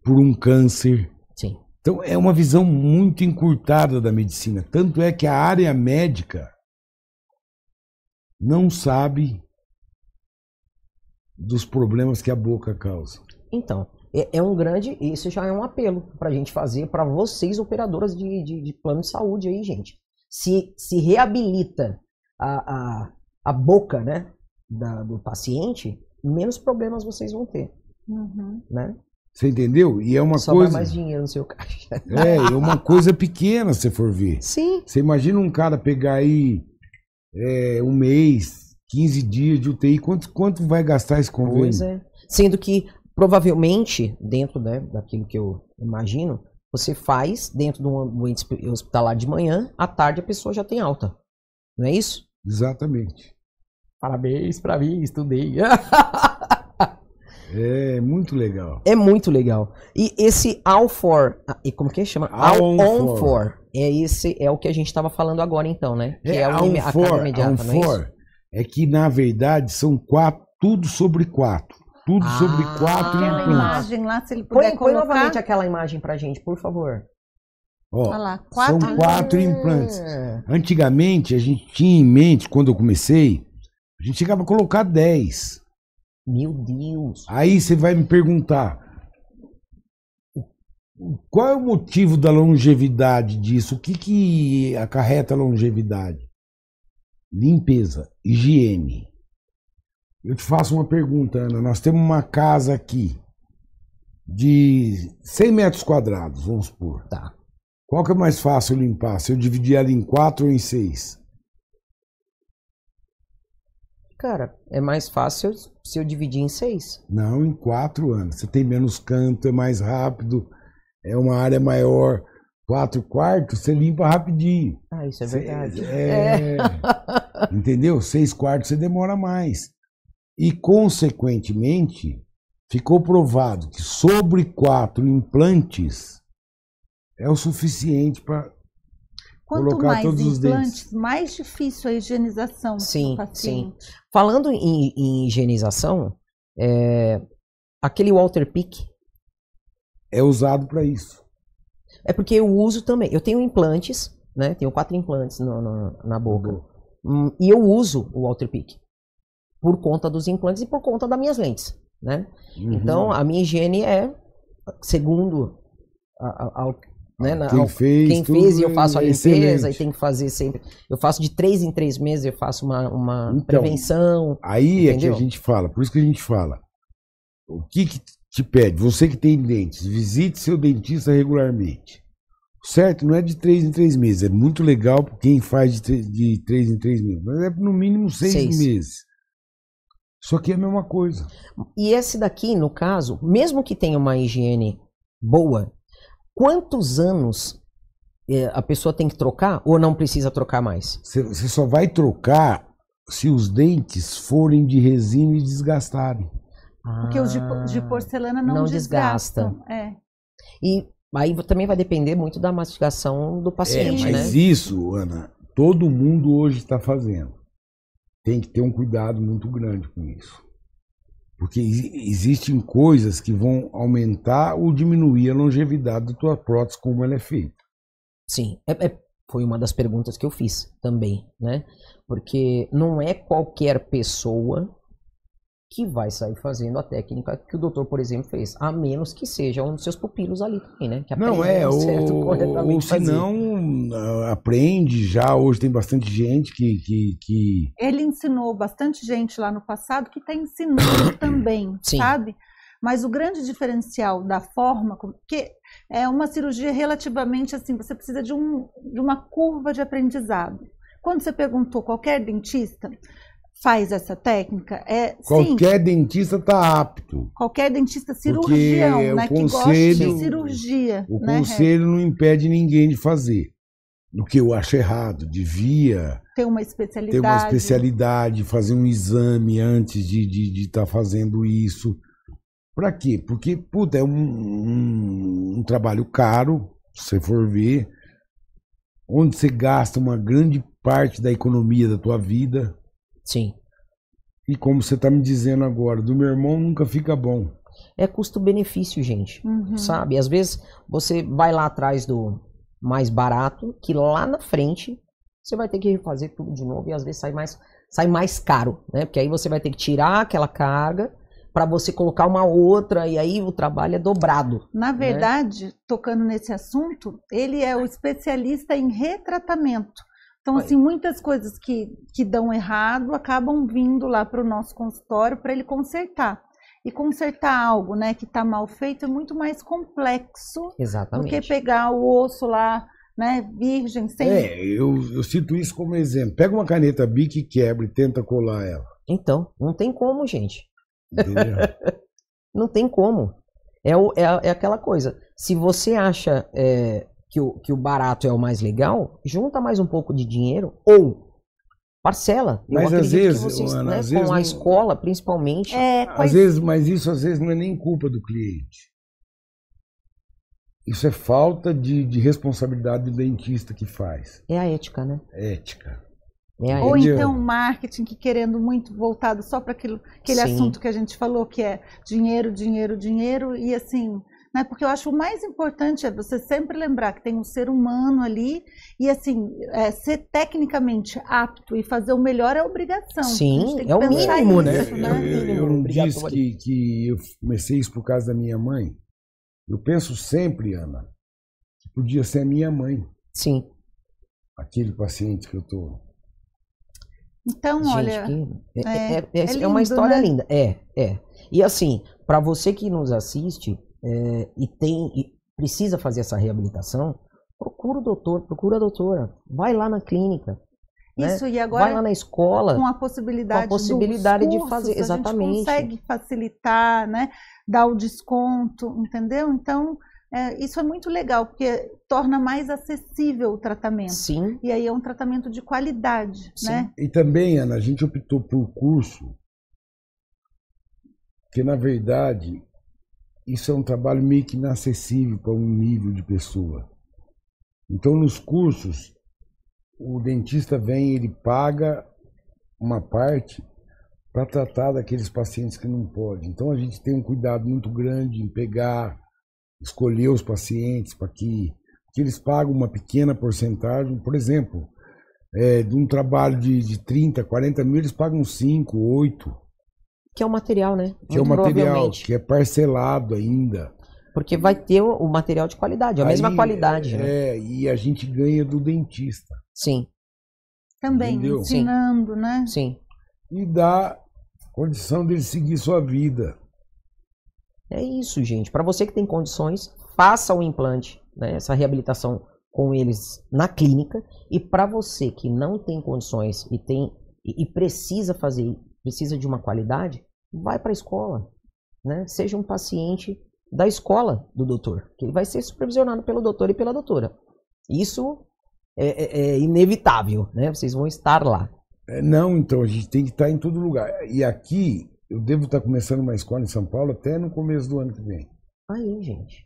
por um câncer. Sim. Então é uma visão muito encurtada da medicina. Tanto é que a área médica não sabe dos problemas que a boca causa. Então, isso já é um apelo pra gente fazer para vocês, operadoras de plano de saúde aí, gente. Se reabilita a boca, né, do paciente, menos problemas vocês vão ter. Né? Você entendeu? E é uma Só coisa... vai mais dinheiro no seu caixa. É uma coisa pequena, se for ver. Sim. Você imagina um cara pegar aí um mês, 15 dias de UTI, quanto vai gastar esse convênio? Pois é. Sendo que, provavelmente, dentro, né, daquilo que eu imagino, você faz dentro do ambiente hospitalar de manhã, à tarde a pessoa já tem alta. Não é isso? Exatamente. Parabéns pra mim, estudei. É muito legal. É muito legal. E esse All4, e como que chama? All-on-4. É o que a gente estava falando agora então, né? Que a carga imediata, não é isso? É que na verdade são tudo sobre 4. Tudo sobre 4 Aquela implantes. imagem lá, se ele puder Põe colocar. novamente aquela imagem pra gente, por favor. Ó, Olha lá, são 4 4 implantes. Antigamente a gente tinha em mente, quando eu comecei, a gente chegava a colocar 10. Meu Deus. Aí você vai me perguntar, qual é o motivo da longevidade disso? O que acarreta a longevidade? Limpeza, higiene. Eu te faço uma pergunta, Ana. Nós temos uma casa aqui de 100 metros quadrados, vamos supor. Tá. Qual que é mais fácil limpar? Se eu dividir ela em 4 ou em 6? Cara, é mais fácil se eu dividir em 6. Não, em 4 anos. Você tem menos canto, é mais rápido, é uma área maior. 4 quartos, você limpa rapidinho. Ah, isso é verdade. Entendeu? 6 quartos você demora mais. E, consequentemente, ficou provado que sobre 4 implantes é o suficiente para Quanto colocar mais todos os implantes, dentes. mais difícil a higienização Sim, do paciente. Falando em higienização, aquele Walter Pick É usado para isso. é porque eu uso também. Eu tenho implantes, né? Tenho 4 implantes na boca. E eu uso o Walter Pick por conta dos implantes e por conta das minhas lentes, né? Uhum. Então, a minha higiene é, segundo Quem fez e eu faço a limpeza excelente. e tem que fazer sempre. Eu faço de 3 em 3 meses, eu faço uma Então, prevenção. Aí é que entendeu? a gente fala, por isso que a gente fala. O que te pede? Você que tem dentes, visite seu dentista regularmente. Certo? Não é de 3 em 3 meses. É muito legal para quem faz de 3 em 3 meses. Mas é no mínimo 6 meses. Isso aqui é a mesma coisa. E esse daqui, no caso, mesmo que tenha uma higiene boa, quantos anos a pessoa tem que trocar ou não precisa trocar mais? Você só vai trocar se os dentes forem de resina e desgastarem. Porque os de porcelana não desgastam. E aí também vai depender muito da mastigação do paciente, né? Mas isso, Ana, todo mundo hoje está fazendo. Tem que ter um cuidado muito grande com isso. Porque existem coisas que vão aumentar ou diminuir a longevidade da tua prótese como ela é feita. Sim, foi uma das perguntas que eu fiz também, né? Porque não é qualquer pessoa que vai sair fazendo a técnica que o doutor, por exemplo, fez. A menos que seja um dos seus pupilos ali também, né? Que não, ou se não, aprende já. Hoje tem bastante gente que... Ele ensinou bastante gente lá no passado que está ensinando também, Sim. sabe? Mas o grande diferencial da forma, porque é uma cirurgia relativamente assim, você precisa de uma curva de aprendizado. Quando você perguntou qualquer dentista faz essa técnica, qualquer dentista está apto. Qualquer dentista cirurgião, né, que gosta de cirurgia. O conselho não impede ninguém de fazer. O que eu acho errado, devia ter uma especialidade, fazer um exame antes de estar fazendo isso. Para quê? Porque, puta, é um trabalho caro, se você for ver, onde você gasta uma grande parte da economia da tua vida. Sim. E como você está me dizendo agora, do meu irmão nunca fica bom. É custo-benefício, gente. Sabe? Às vezes você vai lá atrás do mais barato, que lá na frente você vai ter que refazer tudo de novo e às vezes sai mais caro, né? Porque aí você vai ter que tirar aquela carga para você colocar uma outra e aí o trabalho é dobrado. Na verdade, tocando nesse assunto, ele é o especialista em retratamento. Então, assim, muitas coisas que dão errado acabam vindo lá para o nosso consultório para ele consertar. E consertar algo, né, que está mal feito é muito mais complexo. Exatamente. Do que pegar o osso lá, né, virgem, sem... Eu cito isso como exemplo. Pega uma caneta Bic e quebra e tenta colar ela. Então, não tem como, gente. Entendeu? Não tem como. É aquela coisa. Se você acha que o barato é o mais legal, junta mais um pouco de dinheiro ou parcela. Eu Mas às acredito que vezes, vocês, Ana, né, às com vezes a não- escola, principalmente, Às vezes, mas isso às vezes não é nem culpa do cliente. Isso é falta de responsabilidade do dentista que faz. é a ética, né? Ética. É a Ou ética. então marketing que querendo muito voltado só para aquele Sim. assunto que a gente falou, que é dinheiro, dinheiro, dinheiro, e assim, né? Porque eu acho o mais importante é você sempre lembrar que tem um ser humano ali, e assim, ser tecnicamente apto e fazer o melhor é obrigação. Sim, A gente tem que é o pensar mínimo, né? nisso, né? Eu não Obrigado, disse Tomari. que eu comecei isso por causa da minha mãe. Eu penso sempre, Ana, que podia ser a minha mãe, Sim. aquele paciente que eu tô. Então, Gente, olha, é uma lindo, história né? linda. É. E assim, para você que nos assiste e precisa fazer essa reabilitação, procura o doutor, procura a doutora. Vai lá na clínica. Isso, né? e agora Vai lá na escola. com a possibilidade, Com a possibilidade dos de cursos, fazer, a gente exatamente. consegue facilitar, né? Dar o desconto, entendeu? Então, isso é muito legal, porque torna mais acessível o tratamento. Sim. E aí é um tratamento de qualidade, Sim. né? E também, Ana, a gente optou por curso, que na verdade isso é um trabalho meio que inacessível para um nível de pessoa. Então, nos cursos, o dentista vem, ele paga uma parte para tratar daqueles pacientes que não podem. Então, a gente tem um cuidado muito grande em pegar, escolher os pacientes para que eles pagam uma pequena porcentagem. Por exemplo, de um trabalho de 30, 40 mil, eles pagam 5, 8. Que é o material, né? Que é o Muito material, provavelmente. que é parcelado ainda. Porque vai ter o material de qualidade, a mesma qualidade, né? E a gente ganha do dentista. Sim, Também Entendeu? ensinando, né? sim. E dá condição dele seguir sua vida. É isso, gente. Para você que tem condições, faça o implante, né? Essa reabilitação com eles na clínica. E para você que não tem condições e precisa fazer, precisa de uma qualidade, vai para a escola, né? Seja um paciente da escola do doutor, que ele vai ser supervisionado pelo doutor e pela doutora. Isso é inevitável, né? Vocês vão estar lá. Não, então, a gente tem que estar em todo lugar. E aqui, eu devo estar começando uma escola em São Paulo até no começo do ano que vem. Aí, gente.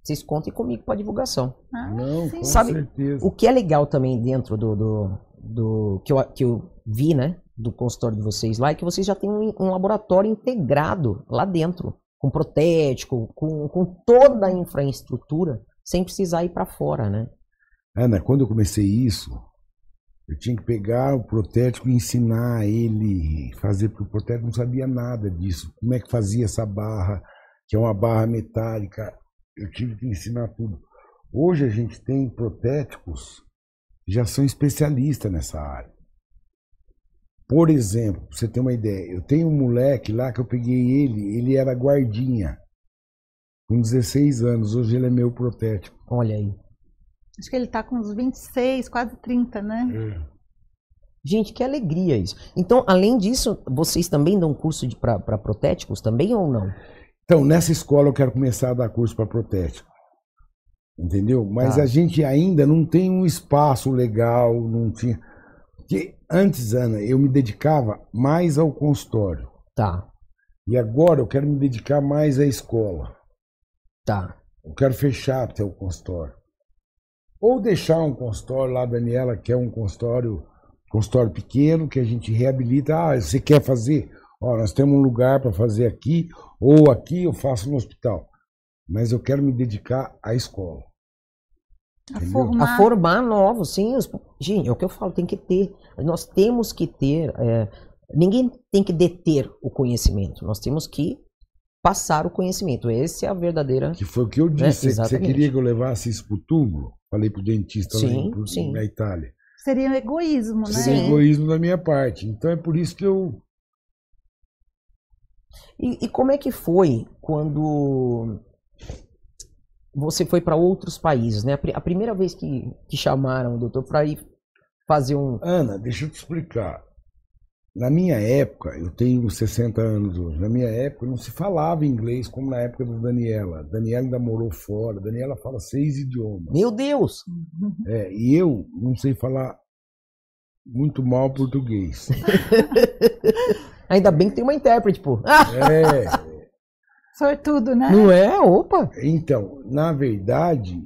Vocês contem comigo para divulgação. Não, com Sabe, certeza. o que é legal também dentro do que eu vi, né, do consultório de vocês lá, é que vocês já têm um laboratório integrado lá dentro, com protético, com toda a infraestrutura, sem precisar ir para fora, né? Ana, quando eu comecei isso, eu tinha que pegar o protético e ensinar ele a fazer, porque o protético não sabia nada disso. Como é que fazia essa barra, que é uma barra metálica. Eu tive que ensinar tudo. Hoje a gente tem protéticos que já são especialistas nessa área. Por exemplo, pra você ter uma ideia, eu tenho um moleque lá que eu peguei ele era guardinha, com 16 anos, hoje ele é meu protético. Olha aí. Acho que ele está com uns 26, quase 30, né? Gente, que alegria isso. Então, além disso, vocês também dão curso para protéticos também ou não? Então, nessa escola eu quero começar a dar curso para protético. Entendeu? Mas Tá. a gente ainda não tem um espaço legal, não tinha. Porque antes, Ana, eu me dedicava mais ao consultório. Tá, E agora eu quero me dedicar mais à escola. tá. Eu quero fechar até o consultório. Ou deixar um consultório lá, Daniela, que é um consultório pequeno, que a gente reabilita. Ah, você quer fazer? Ó, nós temos um lugar para fazer aqui, ou aqui eu faço no hospital. Mas eu quero me dedicar à escola. A Entendeu? formar. A formar novos, sim. Gente, é o que eu falo, tem que ter. Nós temos que ter. Ninguém tem que deter o conhecimento. Nós temos que passar o conhecimento. Essa é a verdadeira. Que foi o que eu disse. Você exatamente. queria que eu levasse isso pro tubo? Falei pro dentista lá Sim, sim. na Itália. Seria um egoísmo, né? Seria egoísmo da minha parte. Então é por isso que eu... E como é que foi quando você foi para outros países, né? A primeira vez que chamaram o doutor para ir fazer um. Ana, deixa eu te explicar. Na minha época, eu tenho 60 anos hoje, na minha época não se falava inglês como na época da Daniela. Daniela ainda morou fora, Daniela fala 6 idiomas. Meu Deus! E eu não sei falar muito mal português. Ainda bem que tem uma intérprete, pô. Sortudo, né? Não é? Opa! Então, na verdade,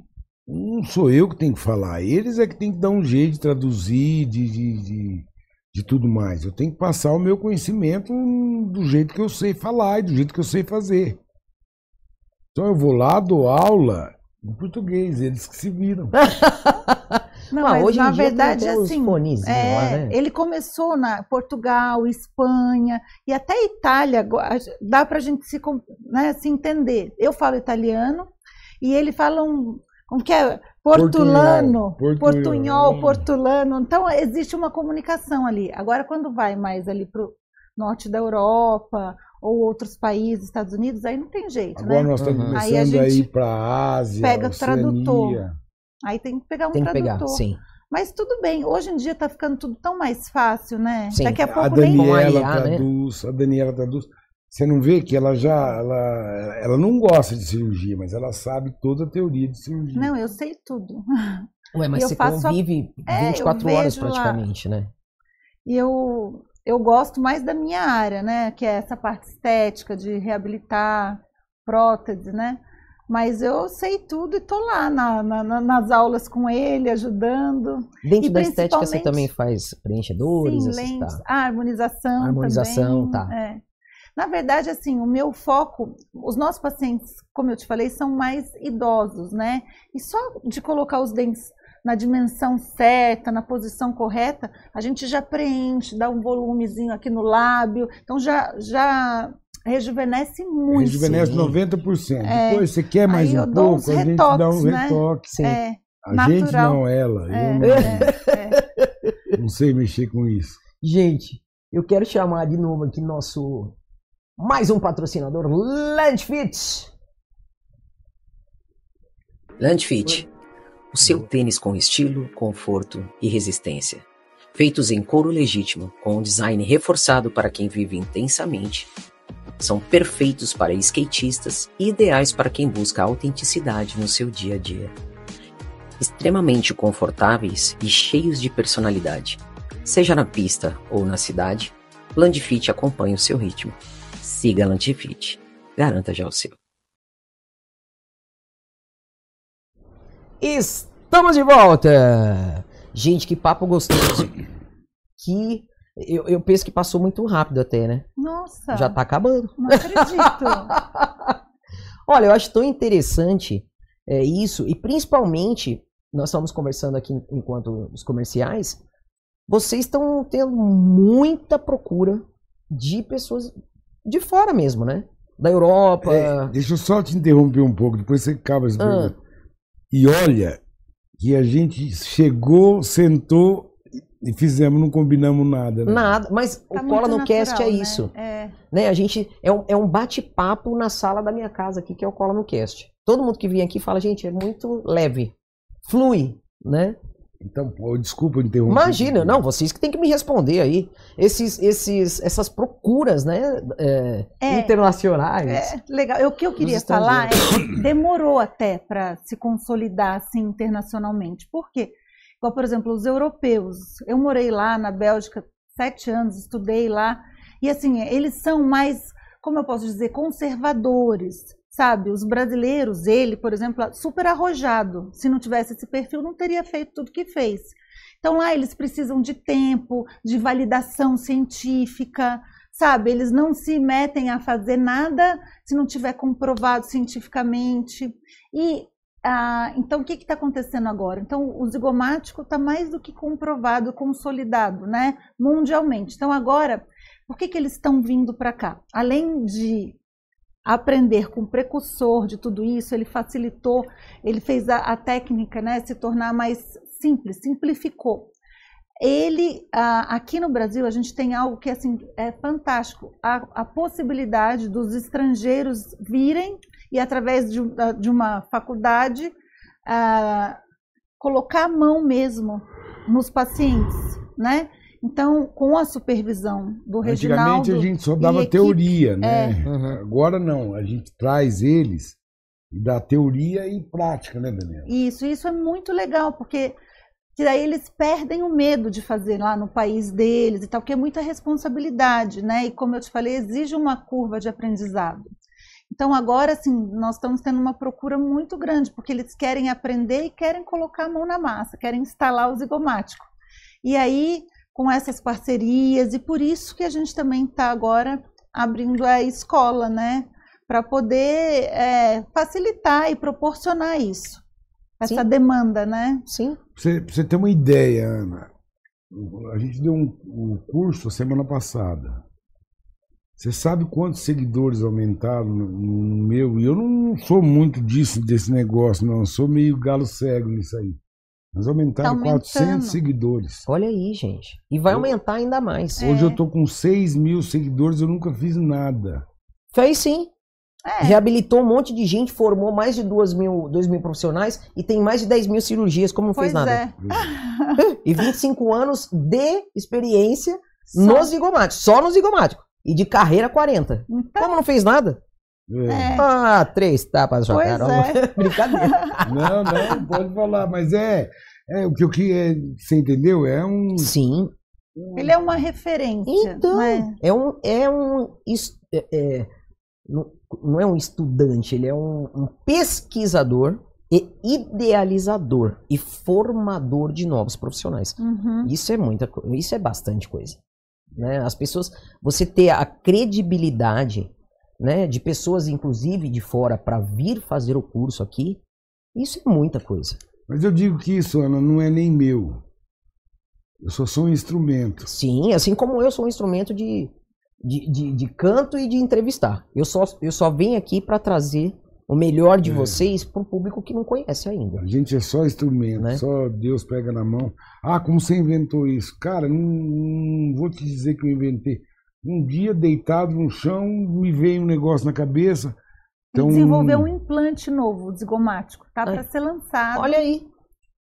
não sou eu que tenho que falar. Eles é que tem que dar um jeito de traduzir, de tudo mais. Eu tenho que passar o meu conhecimento do jeito que eu sei falar e do jeito que eu sei fazer. Então eu vou lá, dou aula em português, eles que se viram. Não, mas hoje na em dia verdade, tem até os assim, fonezinhos lá, né? ele começou na Portugal, Espanha e até Itália, dá pra gente se entender. Eu falo italiano e ele fala como que é? Portunhol, portulano. Então existe uma comunicação ali. Agora quando vai mais ali pro norte da Europa ou outros países, Estados Unidos, aí não tem jeito, Agora né? nós estamos começando Aí a gente a ir para a Ásia, pega Oceania. tradutor. Aí tem que pegar um Tem que tradutor. pegar, sim. Mas tudo bem, hoje em dia tá ficando tudo tão mais fácil, né? Sim. Daqui a A pouco nem... Daniela IA, né? traduz, a Daniela traduz. Você não vê que ela não gosta de cirurgia, mas ela sabe toda a teoria de cirurgia. Não, eu sei tudo. Ué, mas Eu você faço convive eu 24 horas vejo lá. praticamente, né? E eu gosto mais da minha área, né? Que é essa parte estética, de reabilitar prótese, né? Mas eu sei tudo e tô lá nas aulas com ele, ajudando. Dentro E da estética você principalmente- também faz preenchedores? Sim, essas, lentes. tá. A harmonização Harmonização, também. tá. É. Na verdade, assim, o meu foco, os nossos pacientes, como eu te falei, são mais idosos, né? E só de colocar os dentes na dimensão certa, na posição correta, a gente já preenche, dá um volumezinho aqui no lábio, então já rejuvenesce muito. Rejuvenesce Sim. 90%. Depois você quer mais Aí eu um dou pouco, uns a gente dá um retoques, né? retoque. Sim. É, A gente natural. não, ela. é, Eu não sei mexer com isso. Gente, eu quero chamar de novo aqui nosso mais um patrocinador, Landfit. Landfit, o seu tênis com estilo, conforto e resistência. Feitos em couro legítimo, com um design reforçado para quem vive intensamente, são perfeitos para skatistas e ideais para quem busca autenticidade no seu dia a dia. Extremamente confortáveis e cheios de personalidade. Seja na pista ou na cidade, Landfit acompanha o seu ritmo. Siga Landfit. Garanta já o seu. Estamos de volta! Gente, que papo gostoso. Que eu penso que passou muito rápido até, né? Nossa, Já tá acabando. não acredito. Olha, eu acho tão interessante isso, e principalmente, nós estamos conversando aqui enquanto os comerciais, vocês estão tendo muita procura de pessoas de fora mesmo, né? Da Europa. Deixa eu só te interromper um pouco, depois você acaba essa pergunta. E olha que a gente chegou, sentou e fizemos, não combinamos nada. Né? Nada, mas Tá o Cola muito no Cast é natural, né? isso. É. Né? A gente é um bate-papo na sala da minha casa aqui, que é o Cola no Cast. Todo mundo que vem aqui fala, gente, é muito leve, flui, né? Então, pô, desculpa interromper. Imagina, não, vocês que tem que me responder aí. Essas procuras, né? Internacionais. Legal. O que eu queria falar é que demorou até para se consolidar assim internacionalmente. Por quê? Igual, por exemplo, os europeus. Eu morei lá na Bélgica 7 anos, estudei lá. E assim, eles são mais, como eu posso dizer, conservadores. Sabe, os brasileiros, ele, por exemplo, super arrojado. Se não tivesse esse perfil, não teria feito tudo que fez. Então lá eles precisam de tempo, de validação científica, sabe? Eles não se metem a fazer nada se não tiver comprovado cientificamente. E então o que está acontecendo agora? Então o zigomático está mais do que comprovado, consolidado, né? Mundialmente. Então agora, por que eles estão vindo para cá? Além de aprender com o precursor de tudo isso, ele facilitou, ele fez a técnica, né, se tornar mais simples, simplificou. Ele, aqui no Brasil, a gente tem algo que assim, é fantástico, a possibilidade dos estrangeiros virem e através de uma faculdade colocar a mão mesmo nos pacientes, né? Então, com a supervisão do Reginaldo... Antigamente a gente só dava teoria, né? Agora não, a gente traz eles e dá teoria e prática, né, Daniela? Isso é muito legal, porque que daí eles perdem o medo de fazer lá no país deles e tal, porque é muita responsabilidade, né? E como eu te falei, exige uma curva de aprendizado. Então agora, assim, nós estamos tendo uma procura muito grande, porque eles querem aprender e querem colocar a mão na massa, querem instalar o zigomático. E aí, com essas parcerias, e por isso que a gente também está agora abrindo a escola, né? Para poder facilitar e proporcionar isso, essa Sim. demanda, né? Sim. Pra você ter uma ideia, Ana, a gente deu um curso a semana passada. Você sabe quantos seguidores aumentaram no meu? E eu não sou muito desse negócio, não. Eu sou meio galo cego nisso aí. Mas aumentaram 400 seguidores. Olha aí, gente. E vai aumentar ainda mais. Hoje eu tô com 6 mil seguidores, eu nunca fiz nada. Fez sim. É. Reabilitou um monte de gente, formou mais de 2 mil profissionais e tem mais de 10 mil cirurgias, como não fez Pois nada. é. E 25 anos de experiência no zigomático, só no zigomático. E de carreira 40. Então, Como não fez nada? é. Ah, 3 tapas na sua Pois cara. é. Brincadeira. Não, pode falar, mas o que você entendeu? É um. Sim. Ele é uma referência. Então, né? não é um estudante, ele é um pesquisador e idealizador e formador de novos profissionais. Uhum. Isso é bastante coisa, né? As pessoas, você ter a credibilidade, né, de pessoas inclusive de fora para vir fazer o curso aqui, isso é muita coisa. Mas eu digo que isso, Ana, não é nem meu. Eu só sou um instrumento. Sim, assim como eu sou um instrumento de canto e de entrevistar. Eu só venho aqui para trazer o melhor de vocês para o público que não conhece ainda. A gente é só instrumento, Né? só Deus pega na mão. Ah, como você inventou isso? Cara, não vou te dizer que eu inventei. Um dia, deitado no chão, me veio um negócio na cabeça. Então, Desenvolveu um implante novo, zigomático. Tá para ser lançado. Olha aí.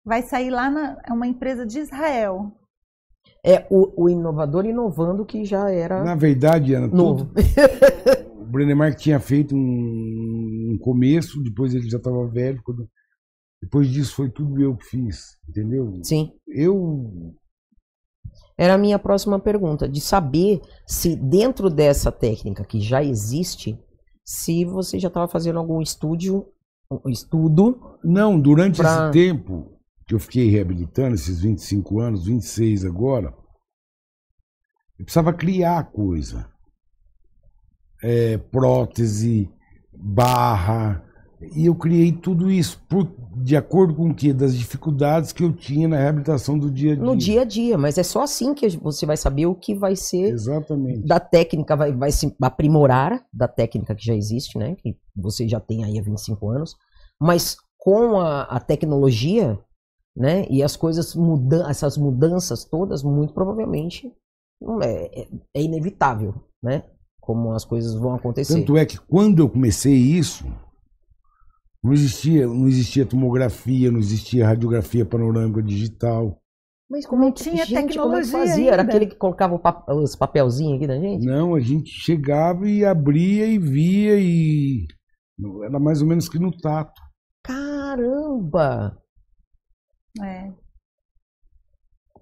Vai sair lá é uma empresa de Israel. É o inovador inovando que já era na verdade, Ana, novo. O Brenemark tinha feito um começo, depois ele já estava velho. Depois disso foi tudo eu que fiz, entendeu? Sim. Eu... Era a minha próxima pergunta, de saber se dentro dessa técnica que já existe, se você já estava fazendo algum estudo. Não, durante esse tempo que eu fiquei reabilitando, esses 25 anos, 26 agora, eu precisava criar coisa. Prótese, barra, e eu criei tudo isso de acordo com o quê? Das dificuldades que eu tinha na reabilitação do dia a dia. No dia a dia, mas é só assim que você vai saber o que vai ser. Exatamente. Da técnica, vai se aprimorar da técnica que já existe, né? Que você já tem aí há 25 anos, mas com a tecnologia, né? E as coisas essas mudanças todas, muito provavelmente é inevitável, né? Como as coisas vão acontecer. Tanto é que quando eu comecei isso, não existia tomografia, não existia radiografia panorâmica digital. Mas como é que tinha gente, como é que tecnologia fazia? ainda. Era aquele que colocava os papelzinhos aqui da gente? Não, a gente chegava e abria e via e era mais ou menos que no tato. Caramba!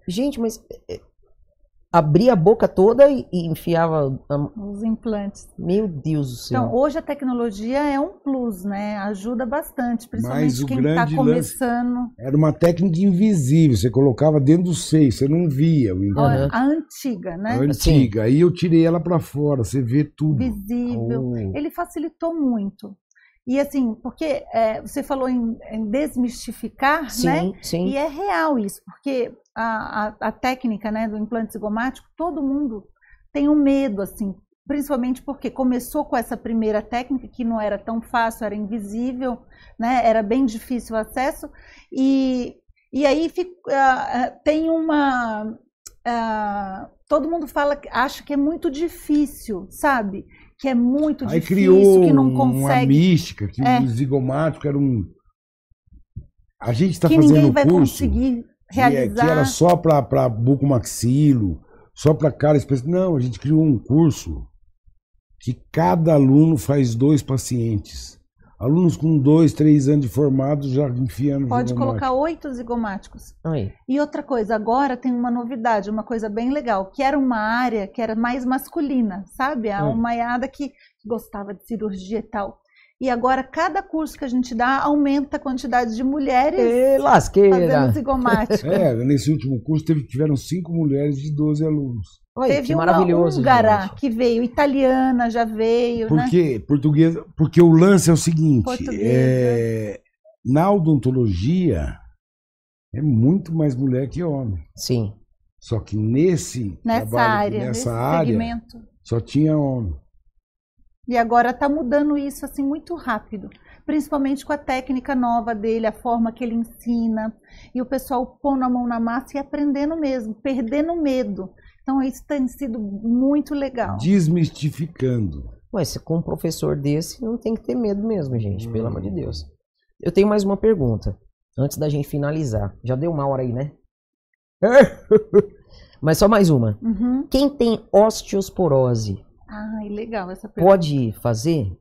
Gente, mas abria a boca toda e enfiava os implantes. Meu Deus do céu. Então, hoje a tecnologia é um plus, né? Ajuda bastante, Mas principalmente o quem está grande começando. Era uma técnica invisível, você colocava dentro do seio, você não via o implante. A antiga, né? A antiga. Aí eu tirei ela para fora, você vê tudo. Visível. Ele facilitou muito. E assim, porque você falou em desmistificar, sim, né? Sim. E é real isso, porque a técnica, né, do implante zigomático, todo mundo tem um medo, assim, principalmente porque começou com essa primeira técnica que não era tão fácil, era invisível, né? Era bem difícil o acesso. E aí tem uma... todo mundo acha que é muito difícil, sabe? Que é muito aí difícil, criou que não consegue. Uma mística, que o zigomático era um... A gente está fazendo ninguém vai curso conseguir realizar. Que era só para bucomaxilo, só para cara específica. Não, a gente criou um curso que cada aluno faz 2 pacientes. Alunos com 2, 3 anos de formado já enfiando Pode zigomático. colocar 8 zigomáticos. Aí. E outra coisa, agora tem uma novidade, uma coisa bem legal, que era uma área que era mais masculina, sabe? A almaiada que gostava de cirurgia e tal. E agora, cada curso que a gente dá, aumenta a quantidade de mulheres fazendo Lasqueira! zigomático. Nesse último curso tiveram 5 mulheres de 12 alunos. Olha, Teve que uma maravilhoso, húngara gente. que veio, italiana já veio, Por né? quê? Portuguesa, porque o lance é o seguinte, Portuguesa. na odontologia é muito mais mulher que homem. Sim. Só que nesse Nessa trabalho, área, nessa nesse área, segmento. só tinha homem. E agora está mudando isso assim muito rápido, principalmente com a técnica nova dele, a forma que ele ensina, e o pessoal pondo a mão na massa e aprendendo mesmo, perdendo medo. Então isso tem sido muito legal. Desmistificando. Ué, se com um professor desse, não tem que ter medo mesmo, gente. Pelo amor de Deus. Eu tenho mais uma pergunta. Antes da gente finalizar. Já deu uma hora aí, né? Mas só mais uma. Uhum. Quem tem osteosporose Ai, legal essa pergunta. pode fazer?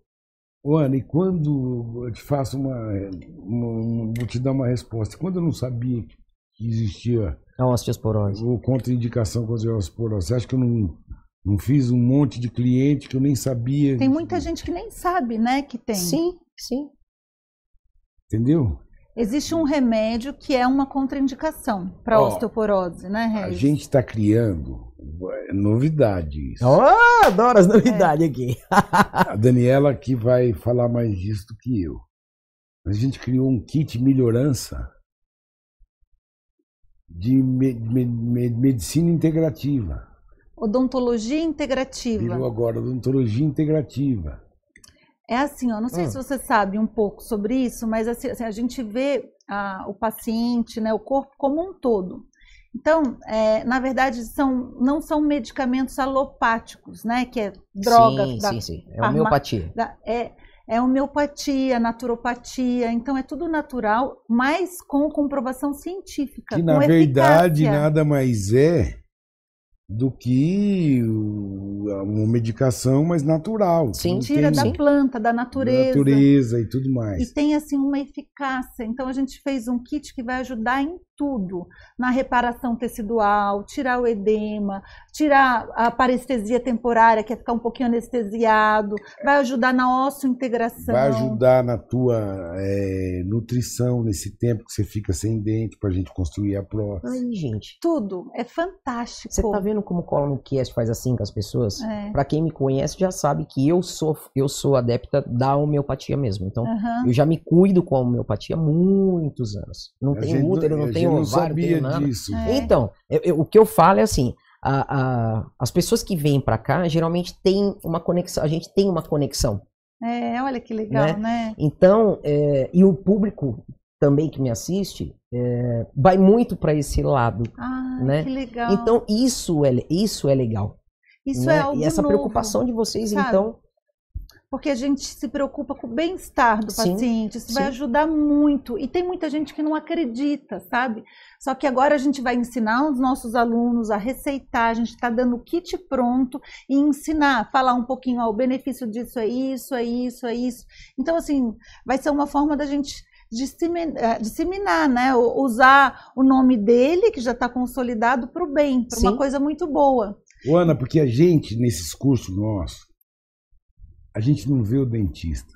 Ana, e quando eu te faço vou te dar uma resposta. Quando eu não sabia que existia A osteosporose. ou contraindicação com a osteoporose, você acha que eu não fiz um monte de cliente que eu nem sabia? Tem muita gente que nem sabe, né, que tem. Sim, sim. Entendeu? Existe um remédio que é uma contraindicação para osteoporose, né, A Regis? gente está criando novidade isso. Oh, adoro as novidades aqui. A Daniela aqui vai falar mais disso do que eu. A gente criou um kit melhorança de medicina integrativa. Odontologia integrativa. Virou agora odontologia integrativa. É assim, ó, não sei se você sabe um pouco sobre isso, mas assim, a gente vê o paciente, né, o corpo como um todo. Então, na verdade, não são medicamentos alopáticos, né, que é droga. Sim. É homeopatia. É homeopatia, naturopatia, então é tudo natural, mas com comprovação científica. Que, com na verdade, eficácia. nada mais é do que uma medicação mais natural. Sim, Não Tira tem da planta, da da natureza. natureza e tudo mais. E tem assim uma eficácia. Então a gente fez um kit que vai ajudar em tudo, na reparação tecidual, tirar o edema, tirar a parestesia temporária, que é ficar um pouquinho anestesiado, vai ajudar na osseointegração. Vai ajudar na tua nutrição nesse tempo que você fica sem dente para a gente construir a prótese. Ai, gente. Tudo, é fantástico. Você tá vendo como o ColonoCast faz assim com as pessoas? É. Pra quem me conhece já sabe que eu sou adepta da homeopatia mesmo. Então, Aham. eu já me cuido com a homeopatia há muitos anos. Não A tenho gente útero, não a gente tenho não ovário, não sabia tenho nada. disso. Então, o que eu falo é assim, as pessoas que vêm pra cá, geralmente tem uma conexão, a gente tem uma conexão. Olha que legal, né? Então, e o público também que me assiste, vai muito pra esse lado, Ah, né? que legal. Então, isso é legal. Isso né? é algo E essa novo, preocupação de vocês, sabe? então, porque a gente se preocupa com o bem-estar do Sim, paciente, isso vai sim. ajudar muito. E tem muita gente que não acredita, sabe? Só que agora a gente vai ensinar os nossos alunos a receitar, a gente está dando o kit pronto e ensinar, falar um pouquinho, o benefício disso é isso, é isso, é isso. Então, assim, vai ser uma forma da gente disseminar, né? Usar o nome dele, que já está consolidado, para o bem, para uma Sim. coisa muito boa. Ô, Ana, porque a gente, nesses cursos nossos, a gente não vê o dentista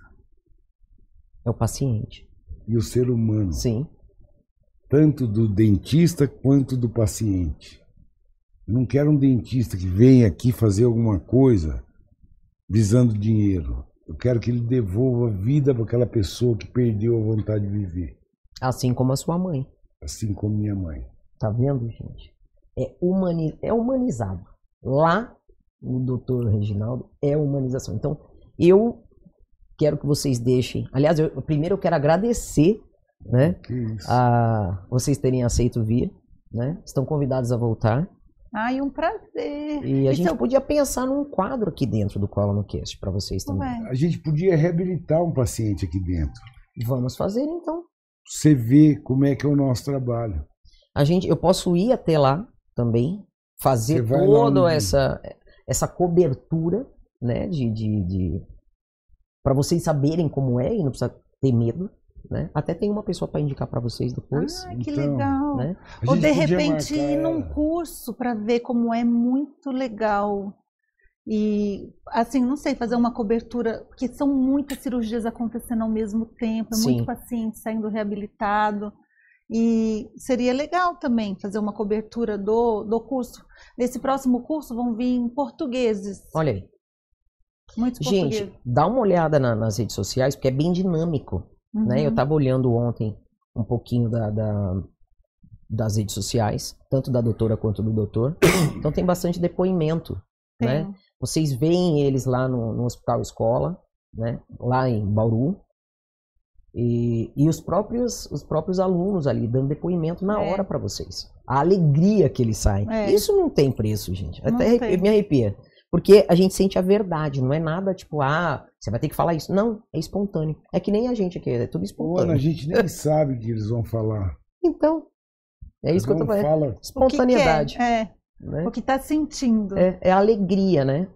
é o paciente. e o ser humano, Sim. tanto do dentista quanto do paciente. Eu não quero um dentista que venha aqui fazer alguma coisa visando dinheiro. Eu quero que ele devolva a vida para aquela pessoa que perdeu a vontade de viver, Assim como a sua mãe. assim como minha mãe. Tá vendo, gente? É humanizado. Lá, no Dr. Reginaldo, é humanização. Então, eu quero que vocês deixem... Aliás, primeiro eu quero agradecer, né, Que isso. a vocês terem aceito vir, né? Estão convidados a voltar. Ai, um prazer. E a Isso gente podia pensar num quadro aqui dentro do ColonoCast para vocês também. Ué. A gente podia reabilitar um paciente aqui dentro. Vamos fazer, então. Você vê como é que é o nosso trabalho. Eu posso ir até lá também, fazer Você vai lá toda um essa cobertura, né, Para vocês saberem como é e não precisa ter medo, né? Até tem uma pessoa para indicar para vocês depois. Ah, que Então, legal. Né? Ou de podia repente ir marcar- num curso para ver como é muito legal. E assim, não sei, fazer uma cobertura, porque são muitas cirurgias acontecendo ao mesmo tempo, é Sim. muito paciente saindo reabilitado. E seria legal também fazer uma cobertura do curso. Nesse próximo curso vão vir portugueses, Olha aí. muitos Gente, portugueses. dá uma olhada nas redes sociais, porque é bem dinâmico. Né? Eu Uhum. tava olhando ontem um pouquinho das redes sociais, tanto da doutora quanto do doutor. Então tem bastante depoimento, né? Tem. Vocês veem eles lá no Hospital Escola, né? Lá em Bauru. E os próprios alunos ali dando depoimento na hora para vocês. A alegria que eles saem. Isso não tem preço, gente. Não Até tem. me arrepia. Porque a gente sente a verdade, não é nada tipo, você vai ter que falar isso. Não, é espontâneo. É que nem a gente aqui, é tudo Ô, espontâneo. Ana, a gente nem sabe o que eles vão falar. Então, é isso que eu tô falando. Fala. Espontaneidade. O que quer, Né? o que está sentindo. É alegria, né?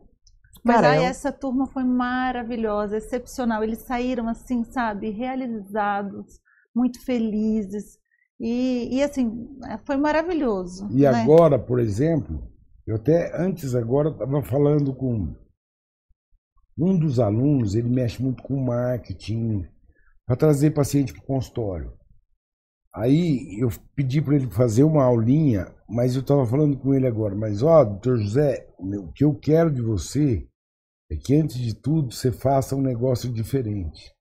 Mas Cara, aí essa turma foi maravilhosa, excepcional. Eles saíram assim, sabe, realizados, muito felizes. E assim, foi maravilhoso. E né? agora, por exemplo, eu até antes agora estava falando com um dos alunos, ele mexe muito com marketing, para trazer paciente para o consultório. Aí eu pedi para ele fazer uma aulinha, mas eu estava falando com ele agora, mas doutor José, o que eu quero de você é que antes de tudo você faça um negócio diferente.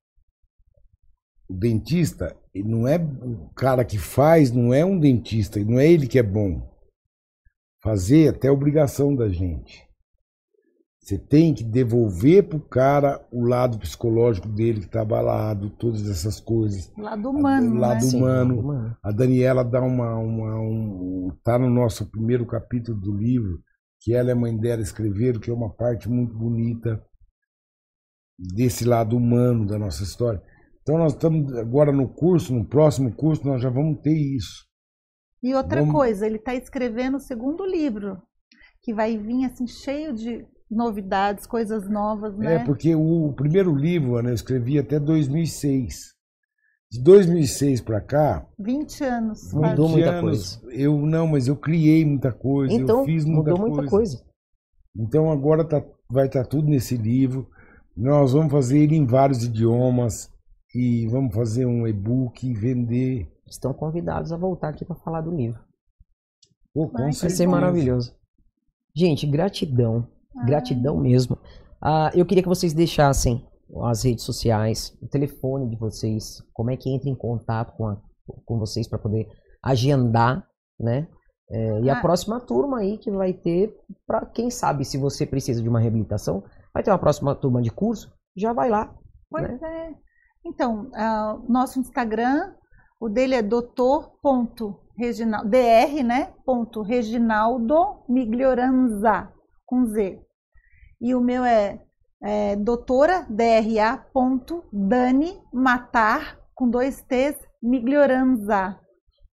O dentista, ele não é o cara que faz, não é um dentista, não é ele que é bom. Fazer até obrigação da gente. Você tem que devolver pro cara o lado psicológico dele que tá abalado, todas essas coisas. Lado humano, O lado né? Sim, humano. lado humano. A Daniela dá tá no nosso primeiro capítulo do livro, que ela e a mãe dela escreveram, que é uma parte muito bonita desse lado humano da nossa história. Então nós estamos agora no curso, no próximo curso, nós já vamos ter isso. E outra coisa, ele está escrevendo o segundo livro, que vai vir assim cheio de novidades, coisas novas, né? Porque o primeiro livro, Ana, eu escrevi até 2006. De 2006 para cá... 20 anos. Mudou 20 muita anos, coisa. mas eu criei muita coisa, Então, eu fiz mudou muita coisa. Então agora vai estar tudo nesse livro. Nós vamos fazer ele em vários idiomas e vamos fazer um e-book e vender. Estão convidados a voltar aqui para falar do livro. Pô, com Vai Vai certeza. ser maravilhoso. Gente, gratidão. Gratidão mesmo. Eu queria que vocês deixassem as redes sociais, o telefone de vocês, como é que entra em contato com vocês para poder agendar, né? E a próxima turma aí que vai ter, para quem sabe, se você precisa de uma reabilitação, vai ter uma próxima turma de curso, já vai lá. Pois né? é. Então, nosso Instagram, o dele é doutor.reginaldo, dr, né? Reginaldo Miglioranza, com Z. E o meu é doutora, dra.dani matar, com 2 T's, Miglioranza.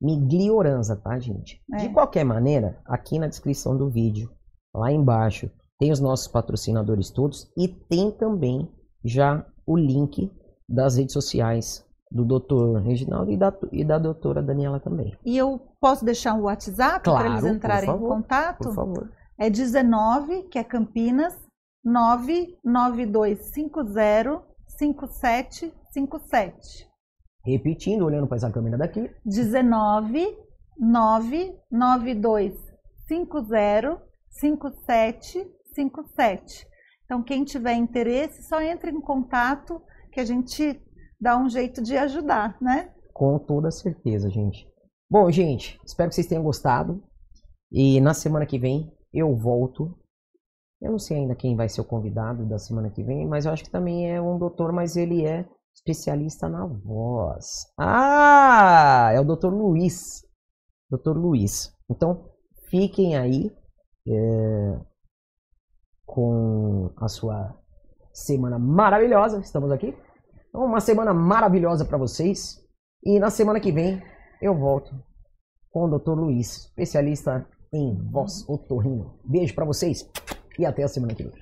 Miglioranza, tá, gente? De qualquer maneira, aqui na descrição do vídeo, lá embaixo, tem os nossos patrocinadores todos e tem também já o link das redes sociais do Dr. Reginaldo e da doutora Daniela também. E eu posso deixar um WhatsApp para eles Claro, entrarem por favor, em contato? Por favor. É 19, que é Campinas, 992505757. Repetindo, olhando para essa câmera daqui. 19 992505757. Então, quem tiver interesse, só entre em contato que a gente dá um jeito de ajudar, né? Com toda certeza, gente. Bom, gente, espero que vocês tenham gostado. E na semana que vem eu volto. Eu não sei ainda quem vai ser o convidado da semana que vem, mas eu acho que também é um doutor, mas ele é especialista na voz. É o Dr. Luiz. Dr. Luiz. Então, fiquem aí com a sua semana maravilhosa. Estamos aqui. Então, uma semana maravilhosa para vocês. E na semana que vem eu volto com o Dr. Luiz, especialista em voz otorrino. Beijo para vocês e até a semana que vem.